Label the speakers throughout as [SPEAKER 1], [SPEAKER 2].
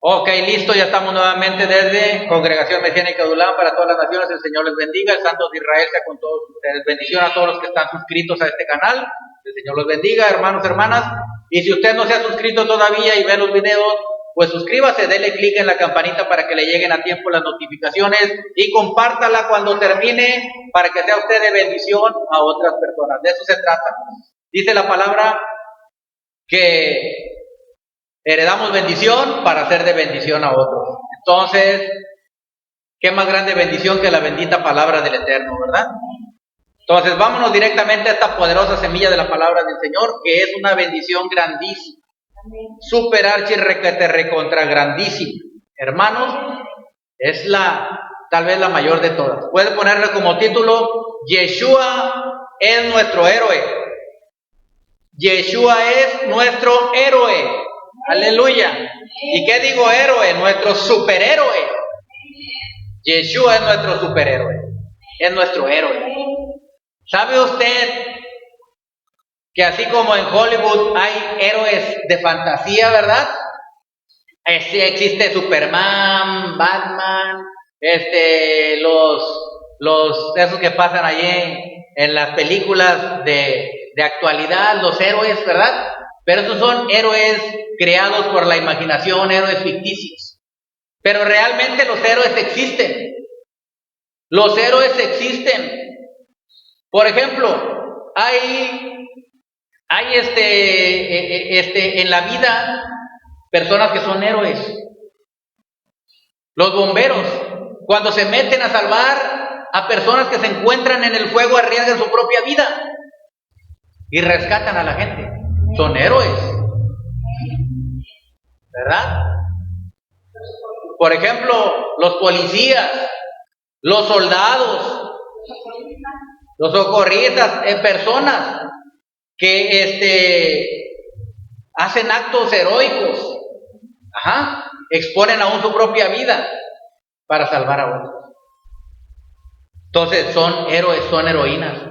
[SPEAKER 1] Ok, listo, ya estamos nuevamente desde Congregación Mesiánica de Udulán para todas las naciones. El Señor les bendiga, el Santo de Israel sea con todos ustedes. Bendición a todos los que están suscritos a este canal. El Señor los bendiga, hermanos, hermanas. Y si usted no se ha suscrito todavía y ve los videos, pues suscríbase, dele clic en la campanita para que le lleguen a tiempo las notificaciones y compártala cuando termine para que sea usted de bendición a otras personas. De eso se trata. Dice la palabra que heredamos bendición para ser de bendición a otros. Entonces, qué más grande bendición que la bendita palabra del Eterno, ¿verdad? Entonces, vámonos directamente a esta poderosa semilla de la palabra del Señor, que es una bendición grandísima. Super archi requete recontra grandísima. Hermanos, es tal vez la mayor de todas. Puede ponerle como título: Yeshua es nuestro héroe. Yeshua es nuestro héroe. Aleluya. ¿Y qué digo héroe? Nuestro superhéroe. Yeshua es nuestro superhéroe. Es nuestro héroe. ¿Sabe usted que así como en Hollywood hay héroes de fantasía, verdad? Existe Superman, Batman, esos que pasan allí en las películas de actualidad, los héroes, ¿verdad? Pero esos son héroes creados por la imaginación, héroes ficticios. Pero realmente los héroes existen. Los héroes existen. Por ejemplo, hay en la vida personas que son héroes. Los bomberos, cuando se meten a salvar a personas que se encuentran en el fuego, arriesgan su propia vida y rescatan a la gente. Son héroes, ¿verdad? Por ejemplo, los policías, los soldados, los socorristas, personas que hacen actos heroicos, exponen aún su propia vida para salvar a otros. Entonces son héroes, son heroínas.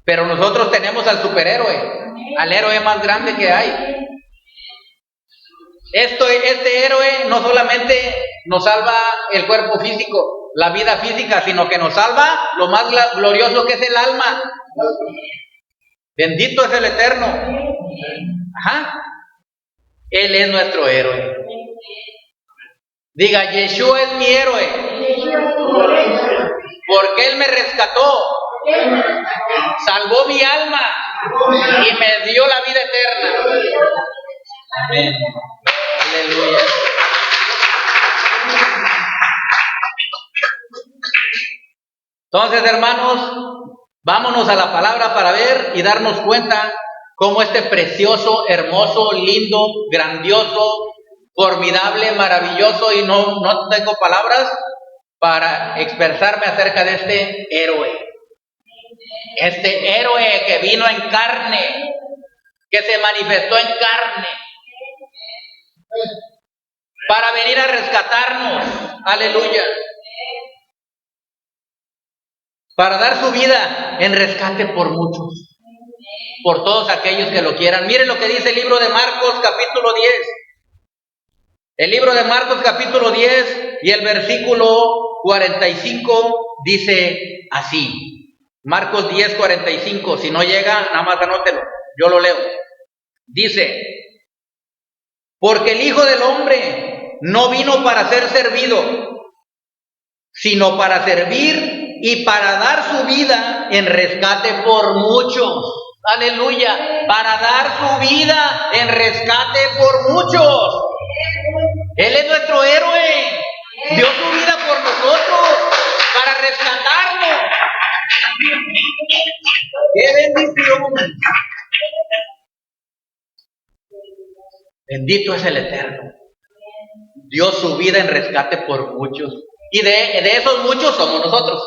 [SPEAKER 1] Pero nosotros tenemos al superhéroe, al héroe más grande que hay. Este héroe no solamente nos salva el cuerpo físico, la vida física, sino que nos salva lo más glorioso que es el alma. Bendito es el Eterno. Él es nuestro héroe. Diga, Yeshua es mi héroe. Porque Él me rescató, salvó mi alma y me dio la vida eterna. Amén. Aleluya. Entonces, hermanos, vámonos a la palabra para ver y darnos cuenta cómo este precioso, hermoso, lindo, grandioso, formidable, maravilloso, y no tengo palabras para expresarme acerca de este héroe. Este héroe que vino en carne, que se manifestó en carne, para venir a rescatarnos. Aleluya. Para dar su vida en rescate por muchos, por todos aquellos que lo quieran. Miren lo que dice el libro de Marcos, capítulo 10. El libro de Marcos, capítulo 10 y el versículo 45 dice así. Marcos 10, 45. Si no llega, nada más anótelo. Yo lo leo. Dice: porque el Hijo del Hombre no vino para ser servido, sino para servir y para dar su vida en rescate por muchos. Aleluya. Para dar su vida en rescate por muchos. Él es nuestro héroe. Dio su vida por nosotros para rescatarnos. ¡Qué bendición! Bendito es el Eterno. Dio su vida en rescate por muchos. Y de esos muchos somos nosotros.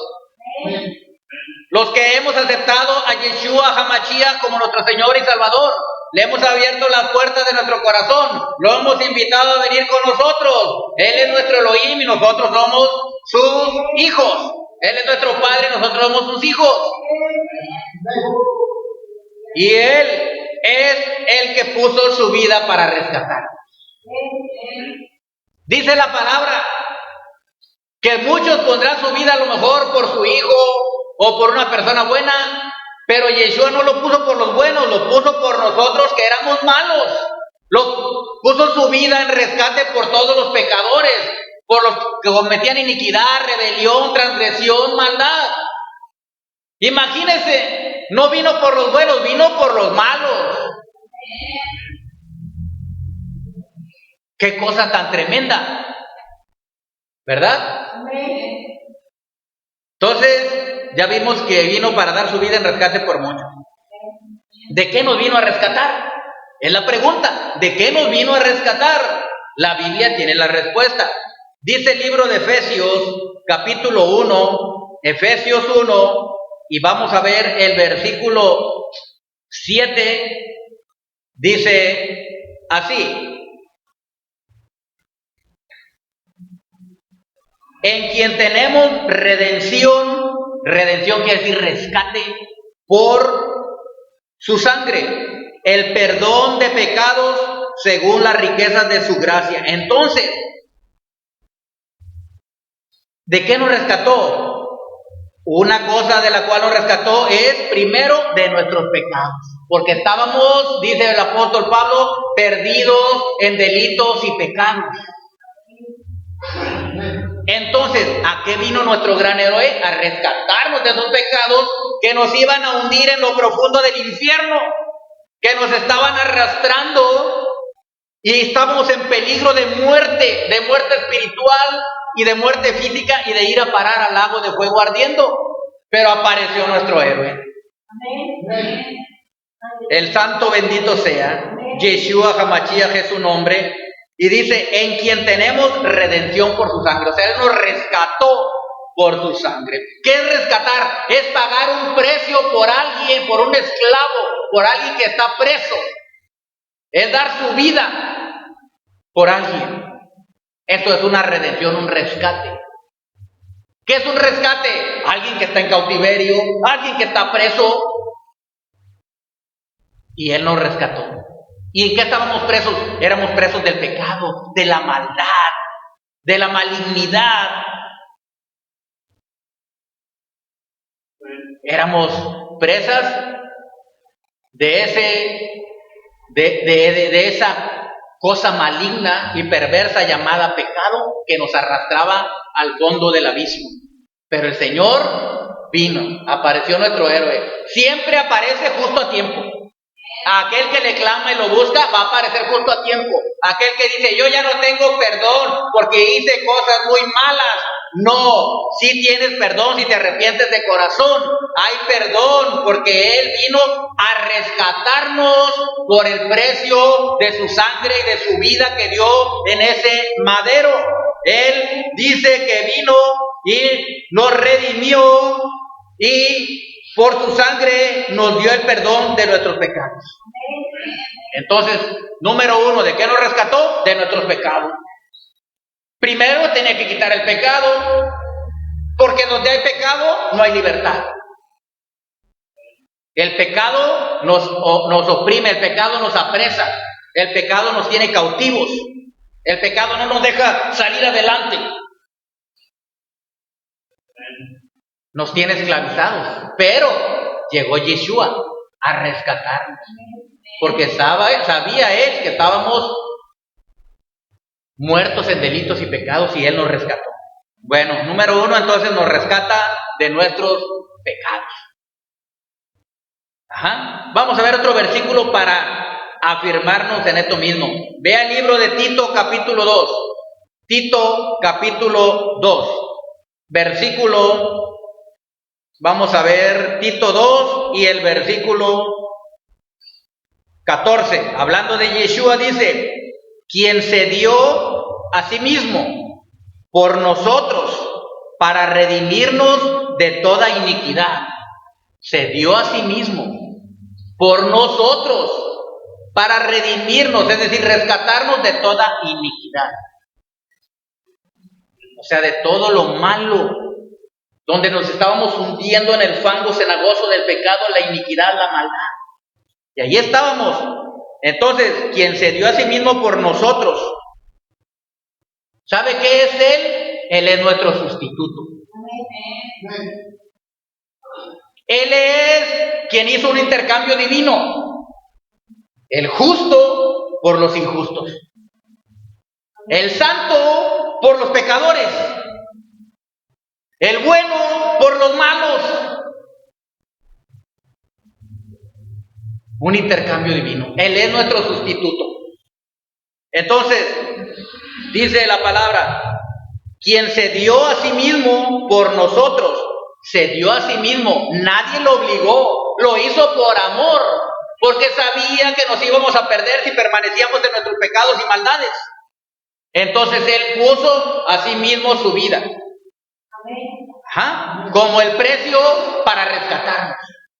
[SPEAKER 1] Los que hemos aceptado a Yeshua HaMashiach como nuestro Señor y Salvador. Le hemos abierto las puertas de nuestro corazón. Lo hemos invitado a venir con nosotros. Él es nuestro Elohim y nosotros somos sus hijos. Él es nuestro Padre y nosotros somos sus hijos. Y Él es el que puso su vida para rescatarnos. Dice la palabra que muchos pondrán su vida a lo mejor por su hijo o por una persona buena, pero Yeshua no lo puso por los buenos, lo puso por nosotros que éramos malos. Lo puso su vida en rescate por todos los pecadores, por los que cometían iniquidad, rebelión, transgresión, maldad. Imagínense, no vino por los buenos, vino por los malos. Qué cosa tan tremenda, ¿verdad? Entonces, ya vimos que vino para dar su vida en rescate por muchos. ¿De qué nos vino a rescatar? Es la pregunta. ¿De qué nos vino a rescatar? La Biblia tiene la respuesta. Dice el libro de Efesios, capítulo 1, Efesios 1, y vamos a ver el versículo 7, dice así: en quien tenemos redención, redención quiere decir rescate, por su sangre, el perdón de pecados según las riquezas de su gracia. Entonces, ¿de qué nos rescató? Una cosa de la cual nos rescató es, primero, de nuestros pecados. Porque estábamos, dice el apóstol Pablo, perdidos en delitos y pecados. Entonces, ¿a qué vino nuestro gran héroe? A rescatarnos de esos pecados que nos iban a hundir en lo profundo del infierno, que nos estaban arrastrando y estábamos en peligro de muerte espiritual y de muerte física y de ir a parar al lago de fuego ardiendo. Pero apareció nuestro héroe. Amén. El santo bendito sea. Yeshua HaMashiach es su nombre. Y dice, en quien tenemos redención por su sangre. O sea, Él nos rescató por su sangre. ¿Qué es rescatar? Es pagar un precio por alguien, por un esclavo, por alguien que está preso. Es dar su vida por alguien. Eso es una redención, un rescate. ¿Qué es un rescate? Alguien que está en cautiverio, alguien que está preso. Y Él nos rescató. ¿Y en qué estábamos presos? Éramos presos del pecado, de la maldad, de la malignidad. Éramos presas de esa cosa maligna y perversa llamada pecado que nos arrastraba al fondo del abismo. Pero el Señor vino, apareció nuestro héroe. Siempre aparece justo a tiempo. Aquel que le clama y lo busca va a aparecer justo a tiempo. Aquel que dice, yo ya no tengo perdón porque hice cosas muy malas. No, sí tienes perdón si te arrepientes de corazón. Hay perdón porque Él vino a rescatarnos por el precio de su sangre y de su vida que dio en ese madero. Él dice que vino y nos redimió y por su sangre nos dio el perdón de nuestros pecados. Entonces, número uno, ¿de qué nos rescató? De nuestros pecados. Primero tenía que quitar el pecado, porque donde hay pecado no hay libertad. El pecado nos oprime, el pecado nos apresa, el pecado nos tiene cautivos, el pecado no nos deja salir adelante. Nos tiene esclavizados, pero llegó Yeshua a rescatarnos, porque sabía Él que estábamos muertos en delitos y pecados y Él nos rescató. Bueno, número uno, entonces nos rescata de nuestros pecados. Vamos a ver otro versículo para afirmarnos en esto mismo. Vea el libro de Tito capítulo 2. Tito capítulo 2, versículo... Vamos a ver Tito 2 y el versículo 14. Hablando de Yeshua dice, quien se dio a sí mismo por nosotros para redimirnos de toda iniquidad. Se dio a sí mismo por nosotros para redimirnos, es decir, rescatarnos de toda iniquidad. O sea, de todo lo malo, donde nos estábamos hundiendo en el fango cenagoso del pecado, la iniquidad, la maldad. Y ahí estábamos. Entonces, quien se dio a sí mismo por nosotros ¿Sabe qué es Él? Él es nuestro sustituto. Él es quien hizo un intercambio divino. El justo por los injustos. El santo por los pecadores. El bueno por los malos. Un intercambio divino. Él es nuestro sustituto. Entonces, dice la palabra, quien se dio a sí mismo por nosotros, se dio a sí mismo, nadie lo obligó, lo hizo por amor, porque sabía que nos íbamos a perder si permanecíamos en nuestros pecados y maldades. Entonces Él puso a sí mismo su vida, como el precio para rescatarnos.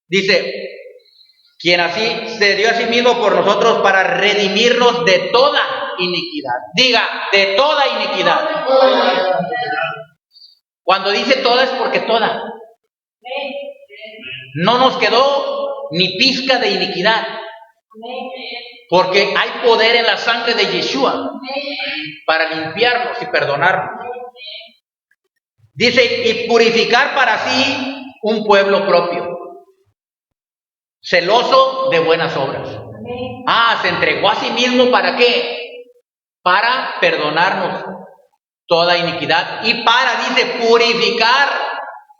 [SPEAKER 1] Dice, quien así se dio a sí mismo por nosotros para redimirnos de toda iniquidad. Diga, de toda iniquidad. Cuando dice toda es porque toda. No nos quedó ni pizca de iniquidad. Porque hay poder en la sangre de Yeshua para limpiarnos y perdonarnos. Dice, y purificar para sí un pueblo propio, celoso de buenas obras. Se entregó a sí mismo, ¿para qué? Para perdonarnos toda iniquidad y para, dice, purificar.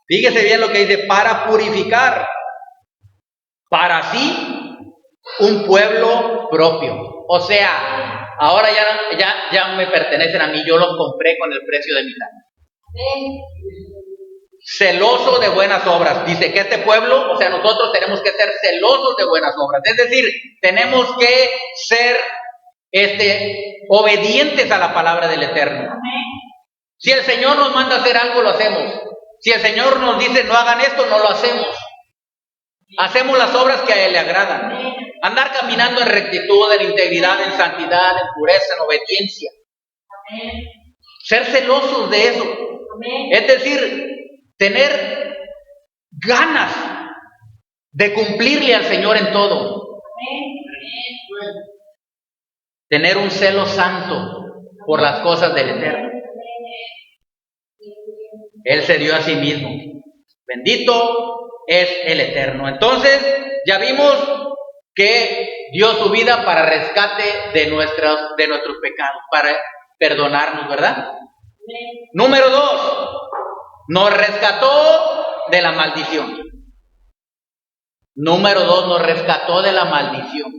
[SPEAKER 1] Fíjese bien lo que dice, para purificar para sí un pueblo propio. O sea, ahora ya me pertenecen a mí, yo los compré con el precio de mi sangre. Celoso de buenas obras. Dice que este pueblo, o sea, nosotros tenemos que ser celosos de buenas obras. Es decir, tenemos que ser obedientes a la palabra del Eterno. Si el Señor nos manda a hacer algo, lo hacemos. Si el Señor nos dice no hagan esto, no lo hacemos. Hacemos las obras que a Él le agradan. Andar caminando en rectitud, en integridad, en santidad, en pureza, en obediencia. Ser celosos de eso. Es decir, tener ganas de cumplirle al Señor en todo. Tener un celo santo por las cosas del Eterno. Él se dio a sí mismo. Bendito es el Eterno. Entonces, ya vimos que dio su vida para rescate de nuestros pecados, para perdonarnos, ¿verdad? Número 2, nos rescató de la maldición. Número 2, nos rescató de la maldición.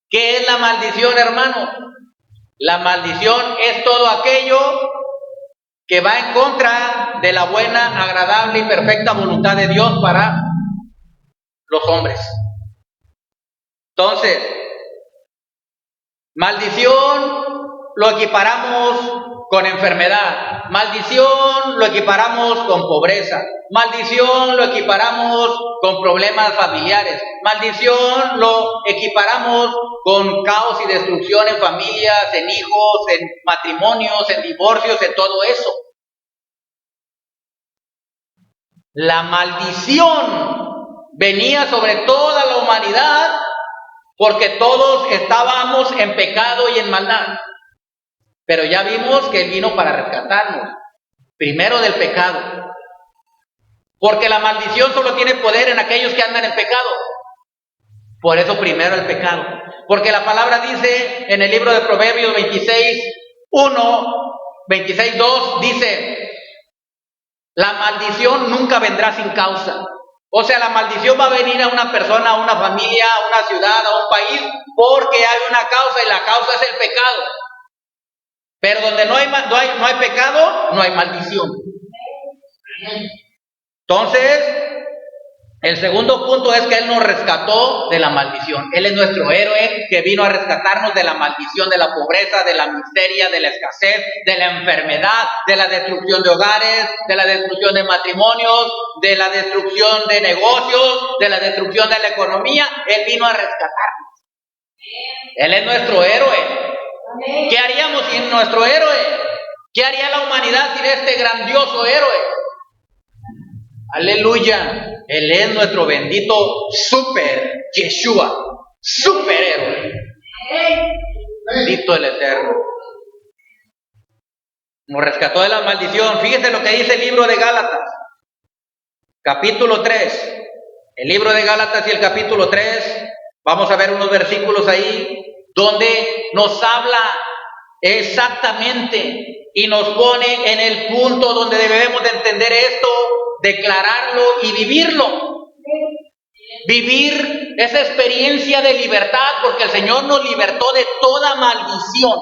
[SPEAKER 1] ¿Qué es la maldición, hermano? La maldición es todo aquello que va en contra de la buena, agradable y perfecta voluntad de Dios para los hombres. Entonces, maldición lo equiparamos con enfermedad, maldición lo equiparamos con pobreza, maldición lo equiparamos con problemas familiares, maldición lo equiparamos con caos y destrucción en familias, en hijos, en matrimonios, en divorcios, en todo eso. La maldición venía sobre toda la humanidad porque todos estábamos en pecado y en maldad. Pero ya vimos que Él vino para rescatarnos, primero del pecado. Porque la maldición solo tiene poder en aquellos que andan en pecado. Por eso primero el pecado. Porque la palabra dice en el libro de Proverbios 26:2, dice, la maldición nunca vendrá sin causa. O sea, la maldición va a venir a una persona, a una familia, a una ciudad, a un país, porque hay una causa y la causa es el pecado. Pero donde no hay pecado, no hay maldición. Entonces, el segundo punto es que Él nos rescató de la maldición. Él es nuestro héroe que vino a rescatarnos de la maldición, de la pobreza, de la miseria, de la escasez, de la enfermedad, de la destrucción de hogares, de la destrucción de matrimonios, de la destrucción de negocios, de la destrucción de la economía. Él vino a rescatarnos. Él es nuestro héroe. ¿Qué haríamos sin nuestro héroe? ¿Qué haría la humanidad sin este grandioso héroe? Aleluya. Él es nuestro bendito super Yeshua, superhéroe. Bendito el Eterno. Nos rescató de la maldición. Fíjese lo que dice el libro de Gálatas, capítulo 3. El libro de Gálatas y el capítulo 3, vamos a ver unos versículos ahí donde nos habla exactamente y nos pone en el punto donde debemos de entender esto, declararlo y vivirlo. Vivir esa experiencia de libertad, porque el Señor nos libertó de toda maldición.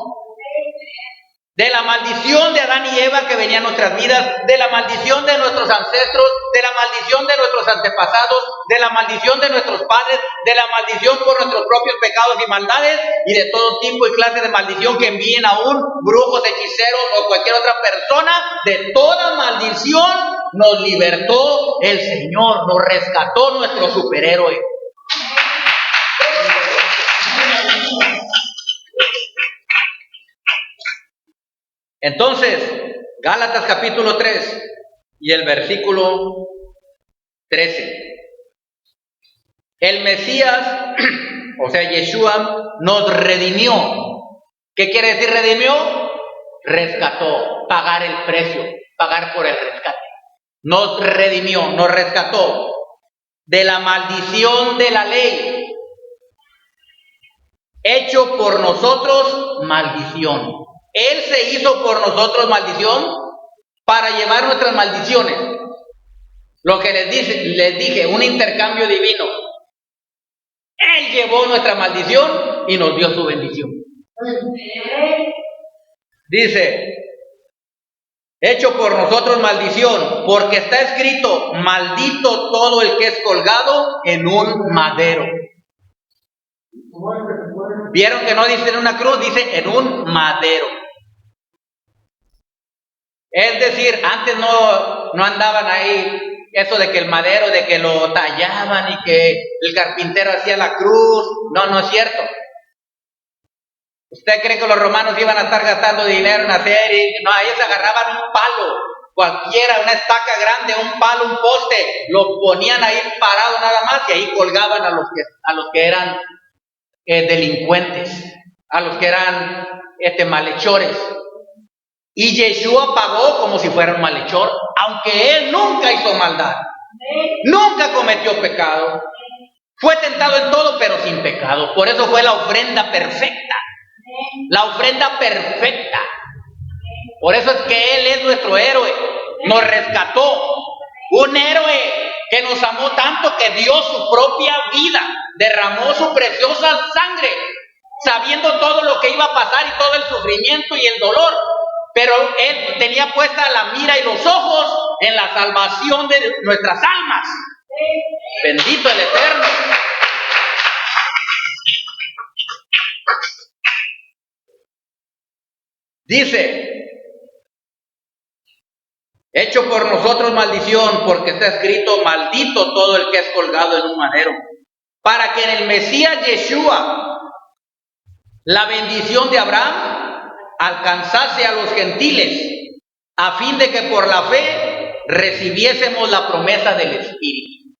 [SPEAKER 1] De la maldición de Adán y Eva que venía a nuestras vidas, de la maldición de nuestros ancestros, de la maldición de nuestros antepasados, de la maldición de nuestros padres, de la maldición por nuestros propios pecados y maldades, y de todo tipo y clase de maldición que envíen aún brujos, hechiceros o cualquier otra persona. De toda maldición nos libertó el Señor, nos rescató nuestro superhéroe. Entonces, Gálatas capítulo 3 y el versículo 13. El Mesías, o sea, Yeshua, nos redimió. ¿Qué quiere decir redimió? Rescató, pagar el precio, pagar por el rescate. Nos redimió, nos rescató de la maldición de la ley, hecho por nosotros maldición. Él se hizo por nosotros maldición para llevar nuestras maldiciones. Lo que les dije, un intercambio divino. Él llevó nuestra maldición y nos dio su bendición. Dice, hecho por nosotros maldición, porque está escrito, maldito todo el que es colgado en un madero. ¿Vieron que no dice en una cruz? Dice en un madero. Es decir, antes no andaban ahí eso de que el madero, de que lo tallaban y que el carpintero hacía la cruz. No es cierto. ¿Usted cree que los romanos iban a estar gastando dinero en hacer? No, ellos agarraban un palo, cualquiera, una estaca grande, un palo, un poste, lo ponían ahí parado nada más y ahí colgaban a los que eran delincuentes, a los que eran malhechores. Y Yeshua pagó como si fuera un malhechor, aunque él nunca hizo maldad, nunca cometió pecado, fue tentado en todo pero sin pecado. Por eso fue la ofrenda perfecta, la ofrenda perfecta. Por eso es que él es nuestro héroe, nos rescató, un héroe que nos amó tanto que dio su propia vida, derramó su preciosa sangre, sabiendo todo lo que iba a pasar y todo el sufrimiento y el dolor. Pero él tenía puesta la mira y los ojos en la salvación de nuestras almas. Bendito el Eterno. Dice, hecho por nosotros maldición, porque está escrito, maldito todo el que es colgado en un madero, para que en el Mesías Yeshua la bendición de Abraham alcanzase a los gentiles, a fin de que por la fe recibiésemos la promesa del Espíritu.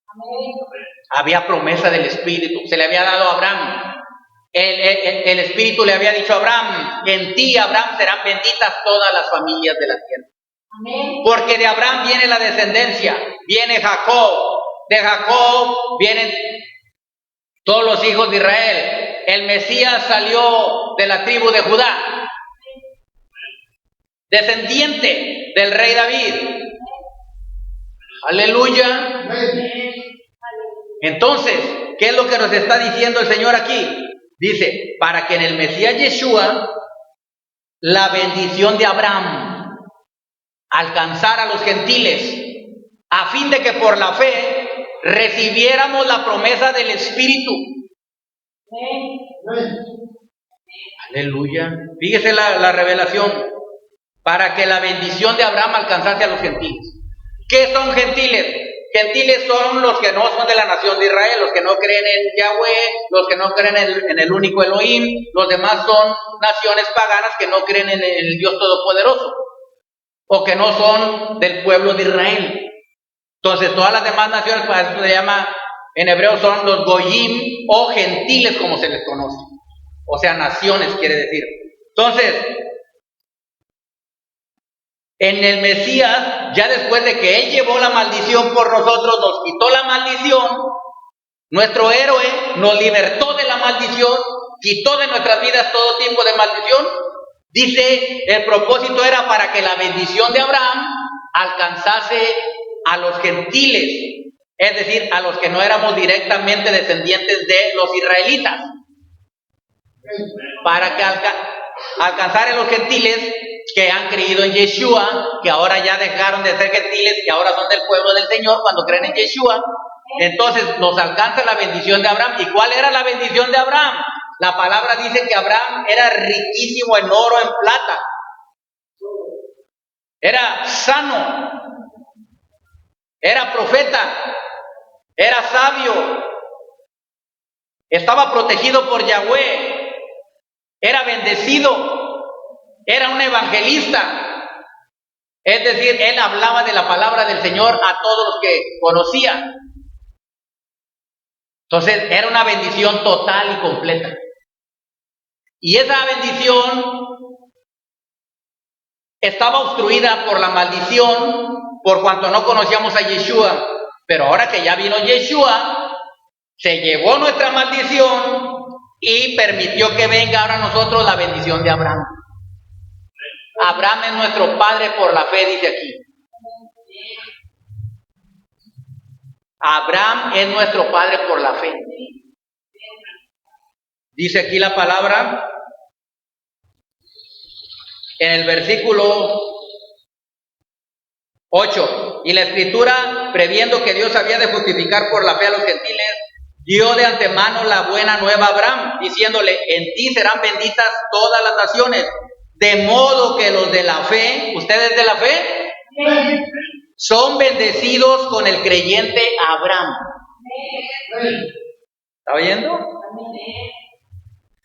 [SPEAKER 1] Había promesa del Espíritu, se le había dado a Abraham. El Espíritu le había dicho a Abraham, en ti, Abraham, serán benditas todas las familias de la tierra. Porque de Abraham viene la descendencia, viene Jacob, de Jacob vienen todos los hijos de Israel. El Mesías salió de la tribu de Judá, descendiente del rey David. Aleluya. Entonces, ¿qué es lo que nos está diciendo el Señor aquí? Dice, para que en el Mesías Yeshua la bendición de Abraham alcanzara a los gentiles, a fin de que por la fe recibiéramos la promesa del Espíritu. Aleluya. Fíjese la revelación. Para que la bendición de Abraham alcanzase a los gentiles. ¿Qué son gentiles? Gentiles son los que no son de la nación de Israel, los que no creen en Yahweh, los que no creen en el único Elohim. Los demás son naciones paganas que no creen en el Dios Todopoderoso, o que no son del pueblo de Israel. Entonces todas las demás naciones, para eso se llama, en hebreo son los goyim o gentiles, como se les conoce. O sea, naciones quiere decir. Entonces, En el Mesías, ya después de que Él llevó la maldición por nosotros, nos quitó la maldición, nuestro héroe nos libertó de la maldición, quitó de nuestras vidas todo tipo de maldición. Dice, el propósito era para que la bendición de Abraham alcanzase a los gentiles, es decir, a los que no éramos directamente descendientes de los israelitas. Para que alcanzara a los gentiles que han creído en Yeshua, que ahora ya dejaron de ser gentiles y ahora son del pueblo del Señor cuando creen en Yeshua. Entonces nos alcanza la bendición de Abraham. ¿Y cuál era la bendición de Abraham? La palabra dice que Abraham era riquísimo en oro, en plata. Era sano. Era profeta. Era sabio. Estaba protegido por Yahweh. Era bendecido. Era un evangelista. Es decir, él hablaba de la palabra del Señor a todos los que conocía. Entonces, era una bendición total y completa. Y esa bendición estaba obstruida por la maldición, por cuanto no conocíamos a Yeshua. Pero ahora que ya vino Yeshua, se llevó nuestra maldición y permitió que venga ahora a nosotros la bendición de Abraham. Abraham es nuestro padre por la fe, dice aquí. Abraham es nuestro padre por la fe. Dice aquí la palabra en el versículo 8. Y la escritura, previendo que Dios había de justificar por la fe a los gentiles, dio de antemano la buena nueva a Abraham, diciéndole, en ti serán benditas todas las naciones. De modo que los de la fe, ¿ustedes de la fe? Son bendecidos con el creyente Abraham. ¿Está oyendo?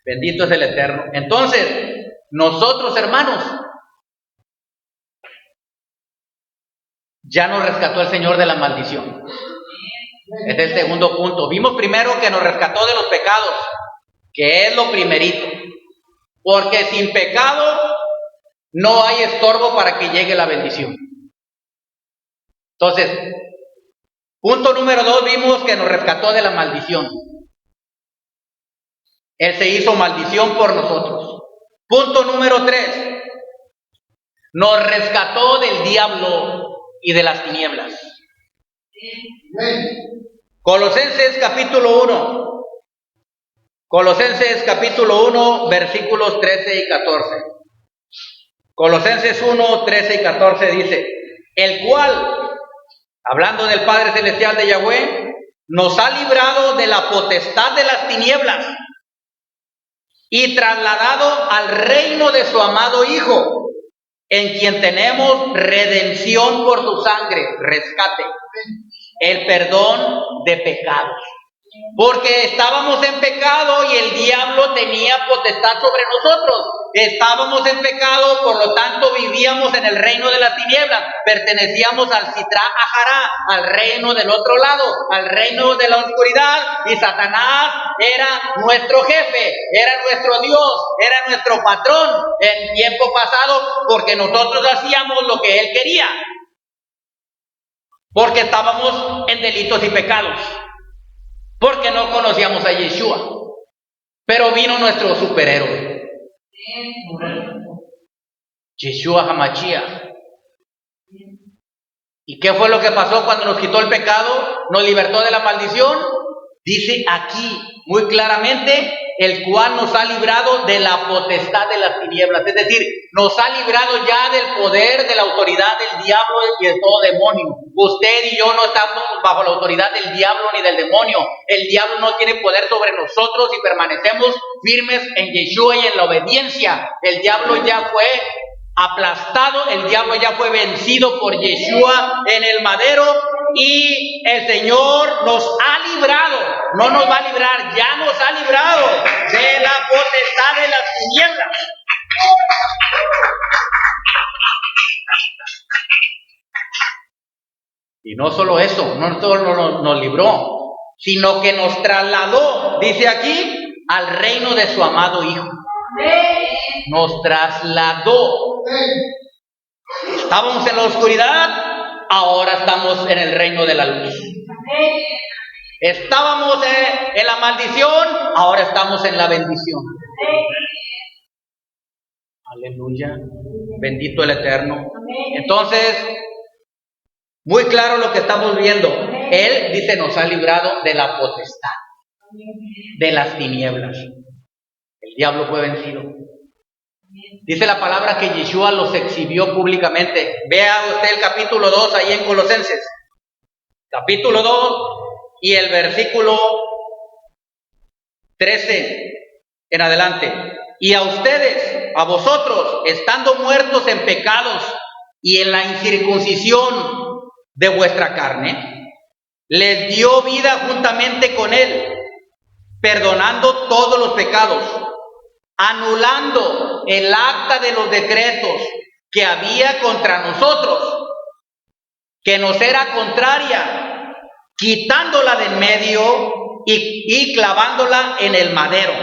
[SPEAKER 1] Bendito es el Eterno. Entonces, nosotros, hermanos, ya nos rescató el Señor de la maldición. Este es el segundo punto. Vimos primero que nos rescató de los pecados, que es lo primerito. Porque sin pecado no hay estorbo para que llegue la bendición. Entonces, punto número 2, vimos que nos rescató de la maldición. Él se hizo maldición por nosotros. Punto número 3, nos rescató del diablo y de las tinieblas. Colosenses capítulo 1. Colosenses capítulo 1, versículos 13 y 14. Colosenses 1, 13 y 14 dice, el cual, hablando del Padre Celestial de Yahweh, nos ha librado de la potestad de las tinieblas y trasladado al reino de su amado Hijo, en quien tenemos redención por su sangre, rescate, el perdón de pecados. Porque estábamos en pecado y el diablo tenía potestad sobre nosotros. Estábamos en pecado, por lo tanto vivíamos en el reino de las tinieblas. Pertenecíamos al Sitra Ahará, al reino del otro lado, al reino de la oscuridad. Y Satanás era nuestro jefe, era nuestro Dios, era nuestro patrón en tiempo pasado, porque nosotros hacíamos lo que él quería. Porque estábamos en delitos y pecados. Porque no conocíamos a Yeshua. Pero vino nuestro superhéroe, Yeshua HaMashiach. ¿Y qué fue lo que pasó cuando nos quitó el pecado? Nos libertó de la maldición. Dice aquí muy claramente, el cual nos ha librado de la potestad de las tinieblas. Es decir, nos ha librado ya del poder, de la autoridad del diablo y de todo demonio. Usted y yo no estamos bajo la autoridad del diablo ni del demonio. El diablo no tiene poder sobre nosotros y permanecemos firmes en Yeshua y en la obediencia. El diablo ya fue aplastado, el diablo ya fue vencido por Yeshua en el madero y el Señor nos ha librado, no nos va a librar, ya nos ha librado de la potestad de las tinieblas. Y no solo eso, no solo nos libró, sino que nos trasladó, dice aquí, al reino de su amado Hijo. Nos trasladó. Estábamos en la oscuridad, ahora estamos en el reino de la luz. Estábamos en la maldición, ahora estamos en la bendición. Aleluya. Bendito el Eterno. Entonces, muy claro lo que estamos viendo. Él dice, nos ha librado de la potestad, de las tinieblas. El diablo fue vencido. Dice la palabra que Yeshua los exhibió públicamente. Vea usted el capítulo 2 ahí en Colosenses. Capítulo 2 y el versículo 13 en adelante. Y a ustedes, a vosotros, estando muertos en pecados y en la incircuncisión de vuestra carne, les dio vida juntamente con él, perdonando todos los pecados, anulando el acta de los decretos que había contra nosotros, que nos era contraria, quitándola de en medio y clavándola en el madero,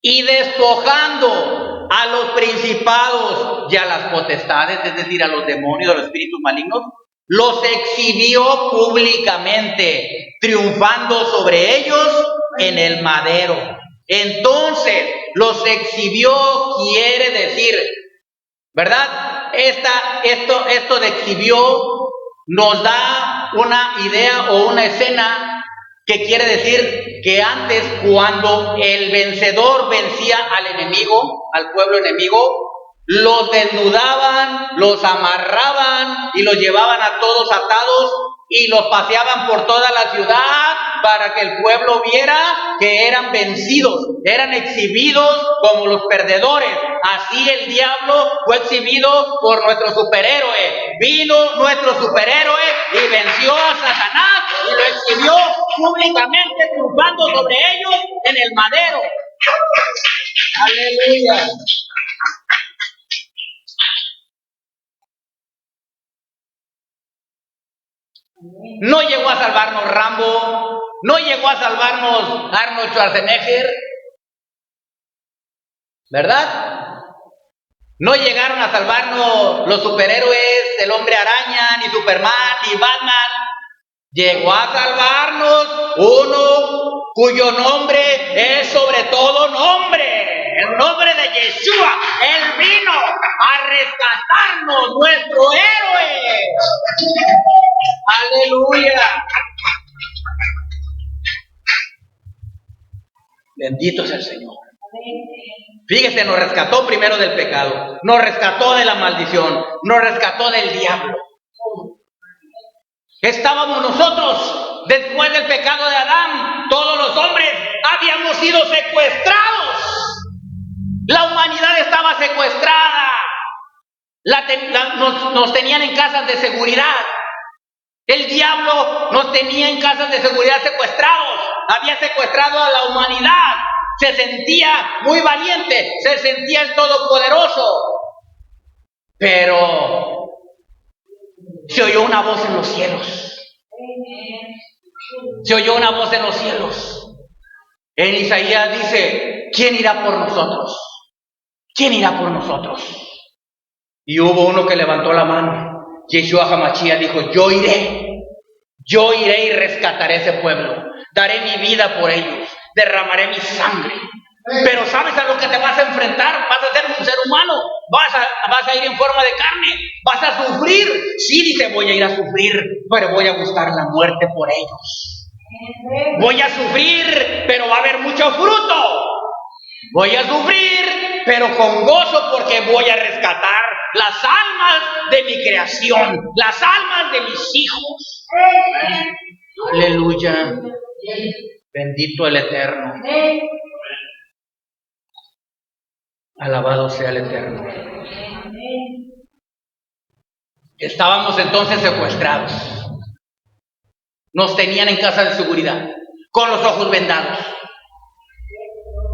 [SPEAKER 1] y despojando a los principados y a las potestades, es decir, a los demonios, a los espíritus malignos, los exhibió públicamente, triunfando sobre ellos en el madero. Entonces, los exhibió quiere decir, ¿verdad? Esto de exhibió nos da una idea o una escena que quiere decir que antes, cuando el vencedor vencía al enemigo, al pueblo enemigo, los desnudaban, los amarraban y los llevaban a todos atados y los paseaban por toda la ciudad para que el pueblo viera que eran vencidos, eran exhibidos como los perdedores. Así el diablo fue exhibido por nuestro superhéroe. Vino nuestro superhéroe y venció a Satanás y lo exhibió públicamente, triunfando sobre ellos en el madero. Aleluya. No llegó a salvarnos Rambo, no llegó a salvarnos Arnold Schwarzenegger, ¿verdad? No llegaron a salvarnos los superhéroes, el Hombre Araña, ni Superman, ni Batman. Llegó a salvarnos uno cuyo nombre es sobre todo nombre, el nombre de Yeshua. Él vino a rescatarnos, nuestro héroe. Aleluya. Bendito es el Señor. Fíjese, nos rescató primero del pecado, nos rescató de la maldición, nos rescató del diablo. Estábamos nosotros, después del pecado de Adán, todos los hombres habíamos sido secuestrados. La humanidad estaba secuestrada. Nos tenían en casas de seguridad. El diablo nos tenía en casas de seguridad secuestrados. Había secuestrado a la humanidad. Se sentía muy valiente, se sentía el todopoderoso. Pero se oyó una voz en los cielos. Se oyó una voz en los cielos. En Isaías dice, ¿quién irá por nosotros? ¿Quién irá por nosotros? Y hubo uno que levantó la mano. Yeshua HaMashiach dijo, yo iré y rescataré ese pueblo. Daré mi vida por ellos. Derramaré mi sangre. Pero ¿sabes a lo que te vas a enfrentar? Vas a ser un ser humano. Vas a ir en forma de carne. Vas a sufrir. Sí, dice, voy a ir a sufrir, pero voy a buscar la muerte por ellos. Voy a sufrir, pero va a haber mucho fruto. Voy a sufrir, pero con gozo, porque voy a rescatar las almas de mi creación, las almas de mis hijos. Aleluya. Bendito el Eterno. Alabado sea el Eterno. Estábamos entonces secuestrados. Nos tenían en casa de seguridad, con los ojos vendados,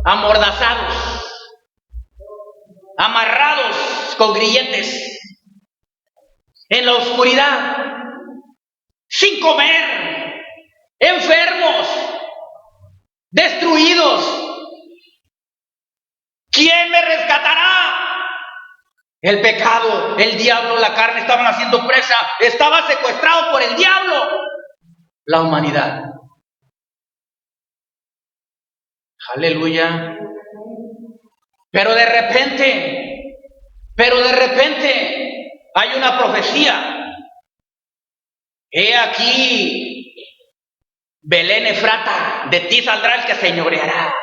[SPEAKER 1] amordazados, amarrados con grilletes, en la oscuridad, sin comer, enfermos, destruidos. ¿Quién me rescatará? El pecado, el diablo, la carne estaban haciendo presa. Estaba secuestrado por el diablo la humanidad. Aleluya. Pero de repente hay una profecía. He aquí, Belén Efrata, de ti saldrá el que señoreará.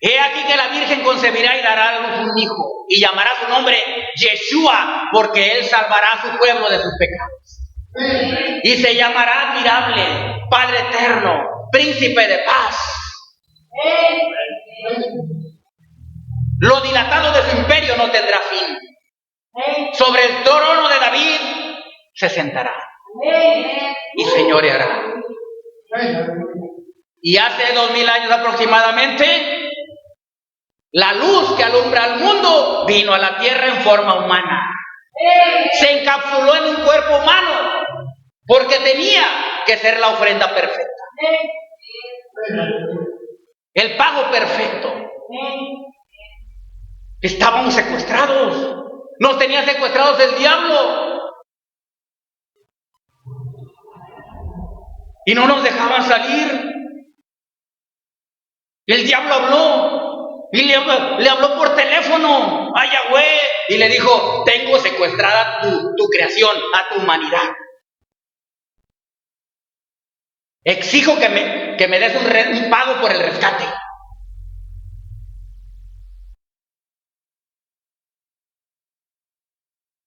[SPEAKER 1] He aquí que la Virgen concebirá y dará a luz un hijo, y llamará su nombre Yeshua, porque él salvará a su pueblo de sus pecados. Y se llamará admirable, Padre eterno, Príncipe de paz. Lo dilatado de su imperio no tendrá fin. Sobre el trono de David se sentará y señoreará. Y hace 2000 años aproximadamente, la luz que alumbra al mundo vino a la tierra en forma humana. Se encapsuló en un cuerpo humano porque tenía que ser la ofrenda perfecta. El pago perfecto. Estábamos secuestrados. Nos tenía secuestrados el diablo. Y no nos dejaban salir. El diablo habló. Y le habló por teléfono a Yahweh. Y le dijo: tengo secuestrada tu creación, a tu humanidad. Exijo que me des un pago por el rescate.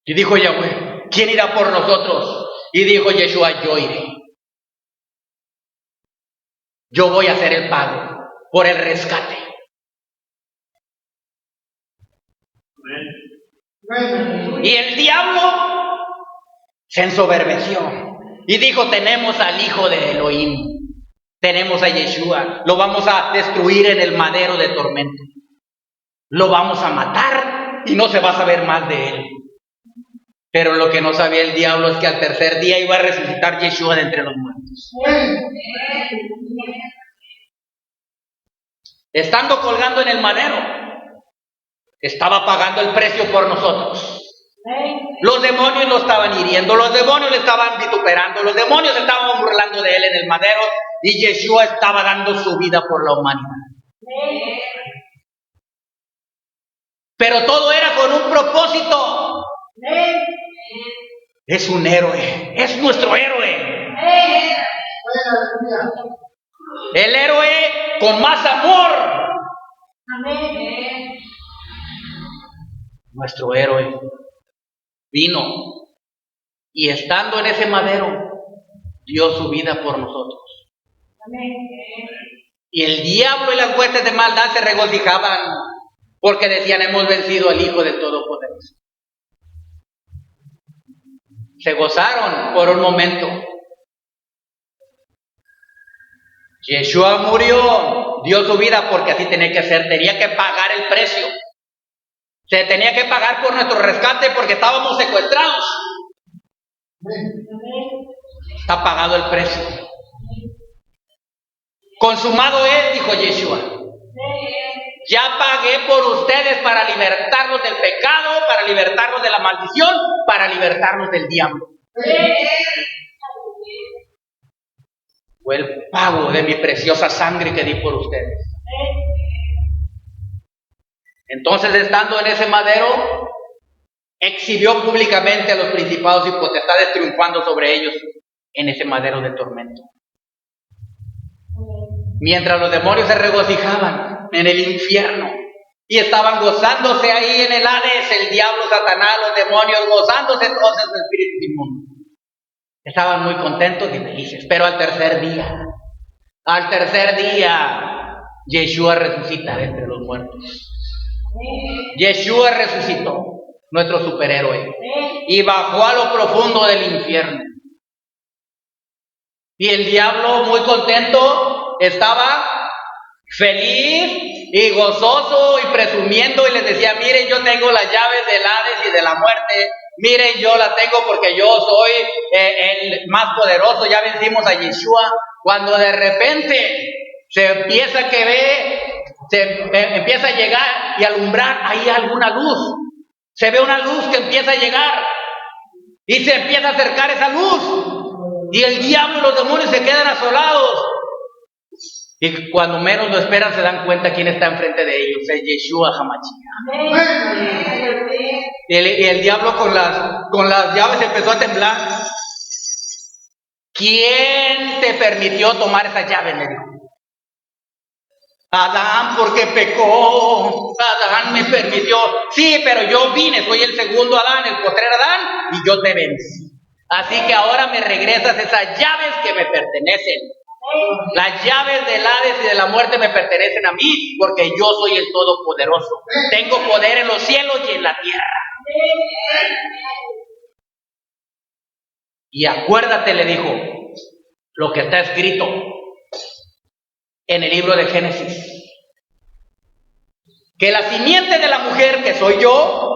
[SPEAKER 1] Y dijo Yahweh: ¿quién irá por nosotros? Y dijo Yeshua: yo iré. Yo voy a hacer el pago por el rescate. Y el diablo se ensoberbeció y dijo: tenemos al hijo de Elohim, tenemos a Yeshua, lo vamos a destruir en el madero de tormento, lo vamos a matar y no se va a saber más de él. Pero lo que no sabía el diablo es que al tercer día iba a resucitar Yeshua de entre los muertos. Estando colgando en el madero, estaba pagando el precio por nosotros. Los demonios lo estaban hiriendo, los demonios le estaban vituperando, los demonios estaban burlando de él en el madero, y Yeshua estaba dando su vida por la humanidad. Pero todo era con un propósito. Es un héroe, es nuestro héroe. El héroe con más amor. Nuestro héroe vino y estando en ese madero dio su vida por nosotros. Y el diablo y las huestes de maldad se regocijaban porque decían: hemos vencido al Hijo del Todopoderoso. Se gozaron por un momento. Yeshua murió, dio su vida porque así tenía que ser, tenía que pagar el precio. Se tenía que pagar por nuestro rescate porque estábamos secuestrados. Está pagado el precio. Consumado es, dijo Yeshua. Ya pagué por ustedes para libertarlos del pecado, para libertarlos de la maldición, para libertarlos del diablo. Fue el pago de mi preciosa sangre que di por ustedes. Entonces, estando en ese madero, exhibió públicamente a los principados y potestades, triunfando sobre ellos en ese madero de tormento. Mientras los demonios se regocijaban en el infierno y estaban gozándose ahí en el Hades, el diablo, Satanás, los demonios, gozándose todos esos espíritus inmundos. Estaban muy contentos y felices. Pero al tercer día, Yeshua resucita de entre los muertos. Yeshua resucitó, nuestro superhéroe, y bajó a lo profundo del infierno. Y el diablo, muy contento, estaba feliz y gozoso y presumiendo, y les decía: miren, yo tengo las llaves del Hades y de la muerte. Miren, yo la tengo porque yo soy el más poderoso, ya vencimos a Yeshua. Cuando de repente se empieza que ve empieza a llegar y alumbrar ahí alguna luz. Se ve una luz que empieza a llegar y se empieza a acercar esa luz. Y el diablo y los demonios se quedan asolados. Y cuando menos lo esperan se dan cuenta quién está enfrente de ellos. Es Yeshua HaMashiach. Y el diablo con las llaves empezó a temblar. ¿Quién te permitió tomar esa llave? Me dijo. Adán, porque pecó. Adán me permitió. Sí, pero yo vine, soy el segundo Adán, el postrer Adán, y yo te vencí. Así que ahora me regresas esas llaves que me pertenecen. Las llaves del Hades y de la muerte me pertenecen a mí, porque yo soy el Todopoderoso. Tengo poder en los cielos y en la tierra. Y acuérdate, le dijo, lo que está escrito en el libro de Génesis, que la simiente de la mujer, que soy yo,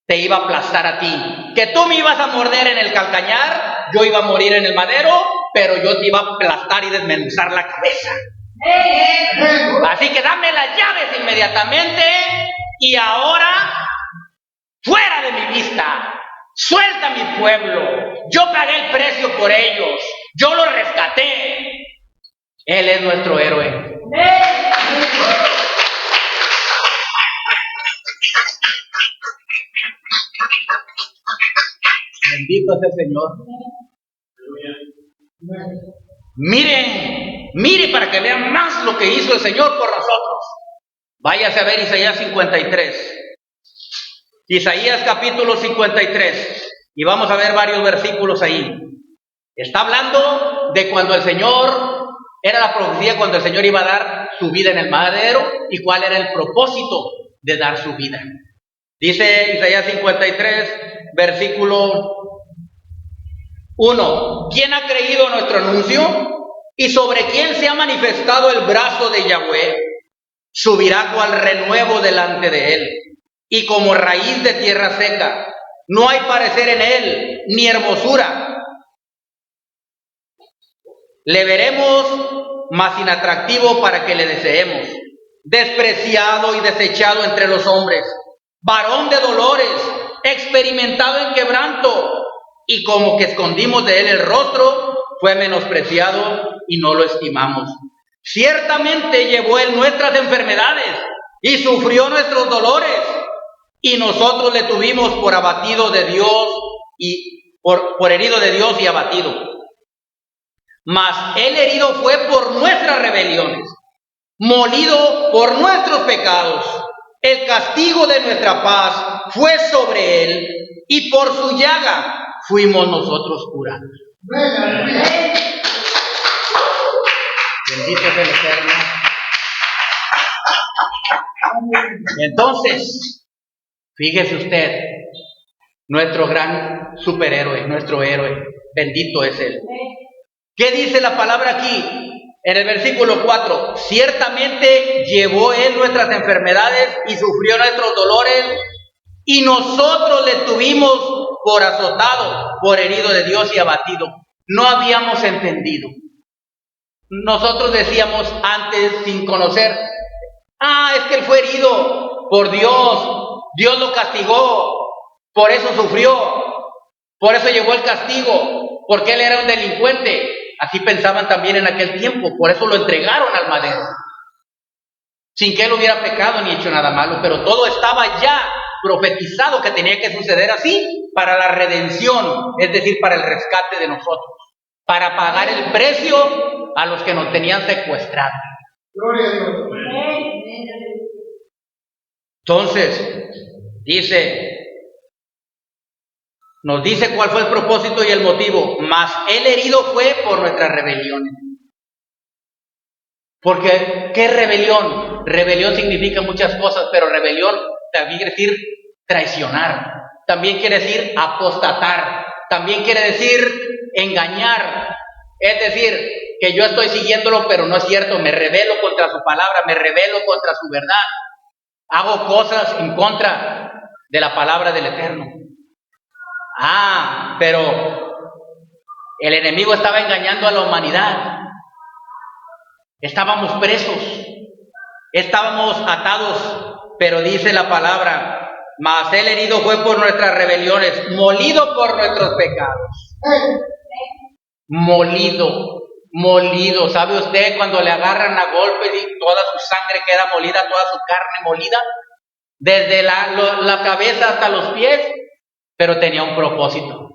[SPEAKER 1] te iba a aplastar a ti, que tú me ibas a morder en el calcañar, yo iba a morir en el madero, pero yo te iba a aplastar y desmenuzar la cabeza. Así que dame las llaves inmediatamente y ahora, fuera de mi vista, suelta a mi pueblo. Yo pagué el precio por ellos, yo los rescaté. Él es nuestro héroe. Bendito es el Señor. Mire para que vean más lo que hizo el Señor por nosotros. Váyase a ver Isaías 53. Isaías capítulo 53. Y vamos a ver varios versículos ahí. Está hablando de cuando el Señor, era la profecía cuando el Señor iba a dar su vida en el madero y cuál era el propósito de dar su vida. Dice Isaías 53, versículo 1. ¿Quién ha creído nuestro anuncio? ¿Y sobre quién se ha manifestado el brazo de Yahweh? Subirá cual renuevo delante de él, y como raíz de tierra seca. No hay parecer en él, ni hermosura. Le veremos, mas inatractivo para que le deseemos. Despreciado y desechado entre los hombres, varón de dolores, experimentado en quebranto, y como que escondimos de él el rostro, fue menospreciado y no lo estimamos. Ciertamente llevó él nuestras enfermedades y sufrió nuestros dolores, y nosotros le tuvimos por abatido de Dios y por herido de Dios y abatido. Mas él herido fue por nuestras rebeliones, molido por nuestros pecados. El castigo de nuestra paz fue sobre él, y por su llaga fuimos nosotros curados. Bendito es el Eterno. Entonces, fíjese usted, nuestro gran superhéroe, nuestro héroe, bendito es él. ¿Qué dice la palabra aquí? En el versículo 4, ciertamente llevó él nuestras enfermedades y sufrió nuestros dolores, y nosotros le tuvimos por azotado, por herido de Dios y abatido. No habíamos entendido. Nosotros decíamos antes, sin conocer, es que él fue herido por Dios, Dios lo castigó, por eso sufrió, por eso llevó el castigo, porque él era un delincuente. Así pensaban también en aquel tiempo, por eso lo entregaron al madero, sin que él hubiera pecado ni hecho nada malo, pero todo estaba ya profetizado que tenía que suceder así para la redención, es decir, para el rescate de nosotros, para pagar el precio a los que nos tenían secuestrados. Gloria a Dios. Entonces, nos dice cuál fue el propósito y el motivo. Mas el herido fue por nuestras rebeliones. Porque, ¿qué es rebelión? Rebelión significa muchas cosas, pero rebelión también quiere decir traicionar. También quiere decir apostatar. También quiere decir engañar. Es decir, que yo estoy siguiéndolo, pero no es cierto. Me rebelo contra su palabra, me rebelo contra su verdad. Hago cosas en contra de la palabra del Eterno. Pero el enemigo estaba engañando a la humanidad. Estábamos presos. estábamos atados, pero dice la palabra, mas él herido fue por nuestras rebeliones, molido por nuestros pecados. Molido. ¿Sabe usted cuando le agarran a golpes y toda su sangre queda molida, toda su carne molida? Desde la cabeza hasta los pies, pero tenía un propósito.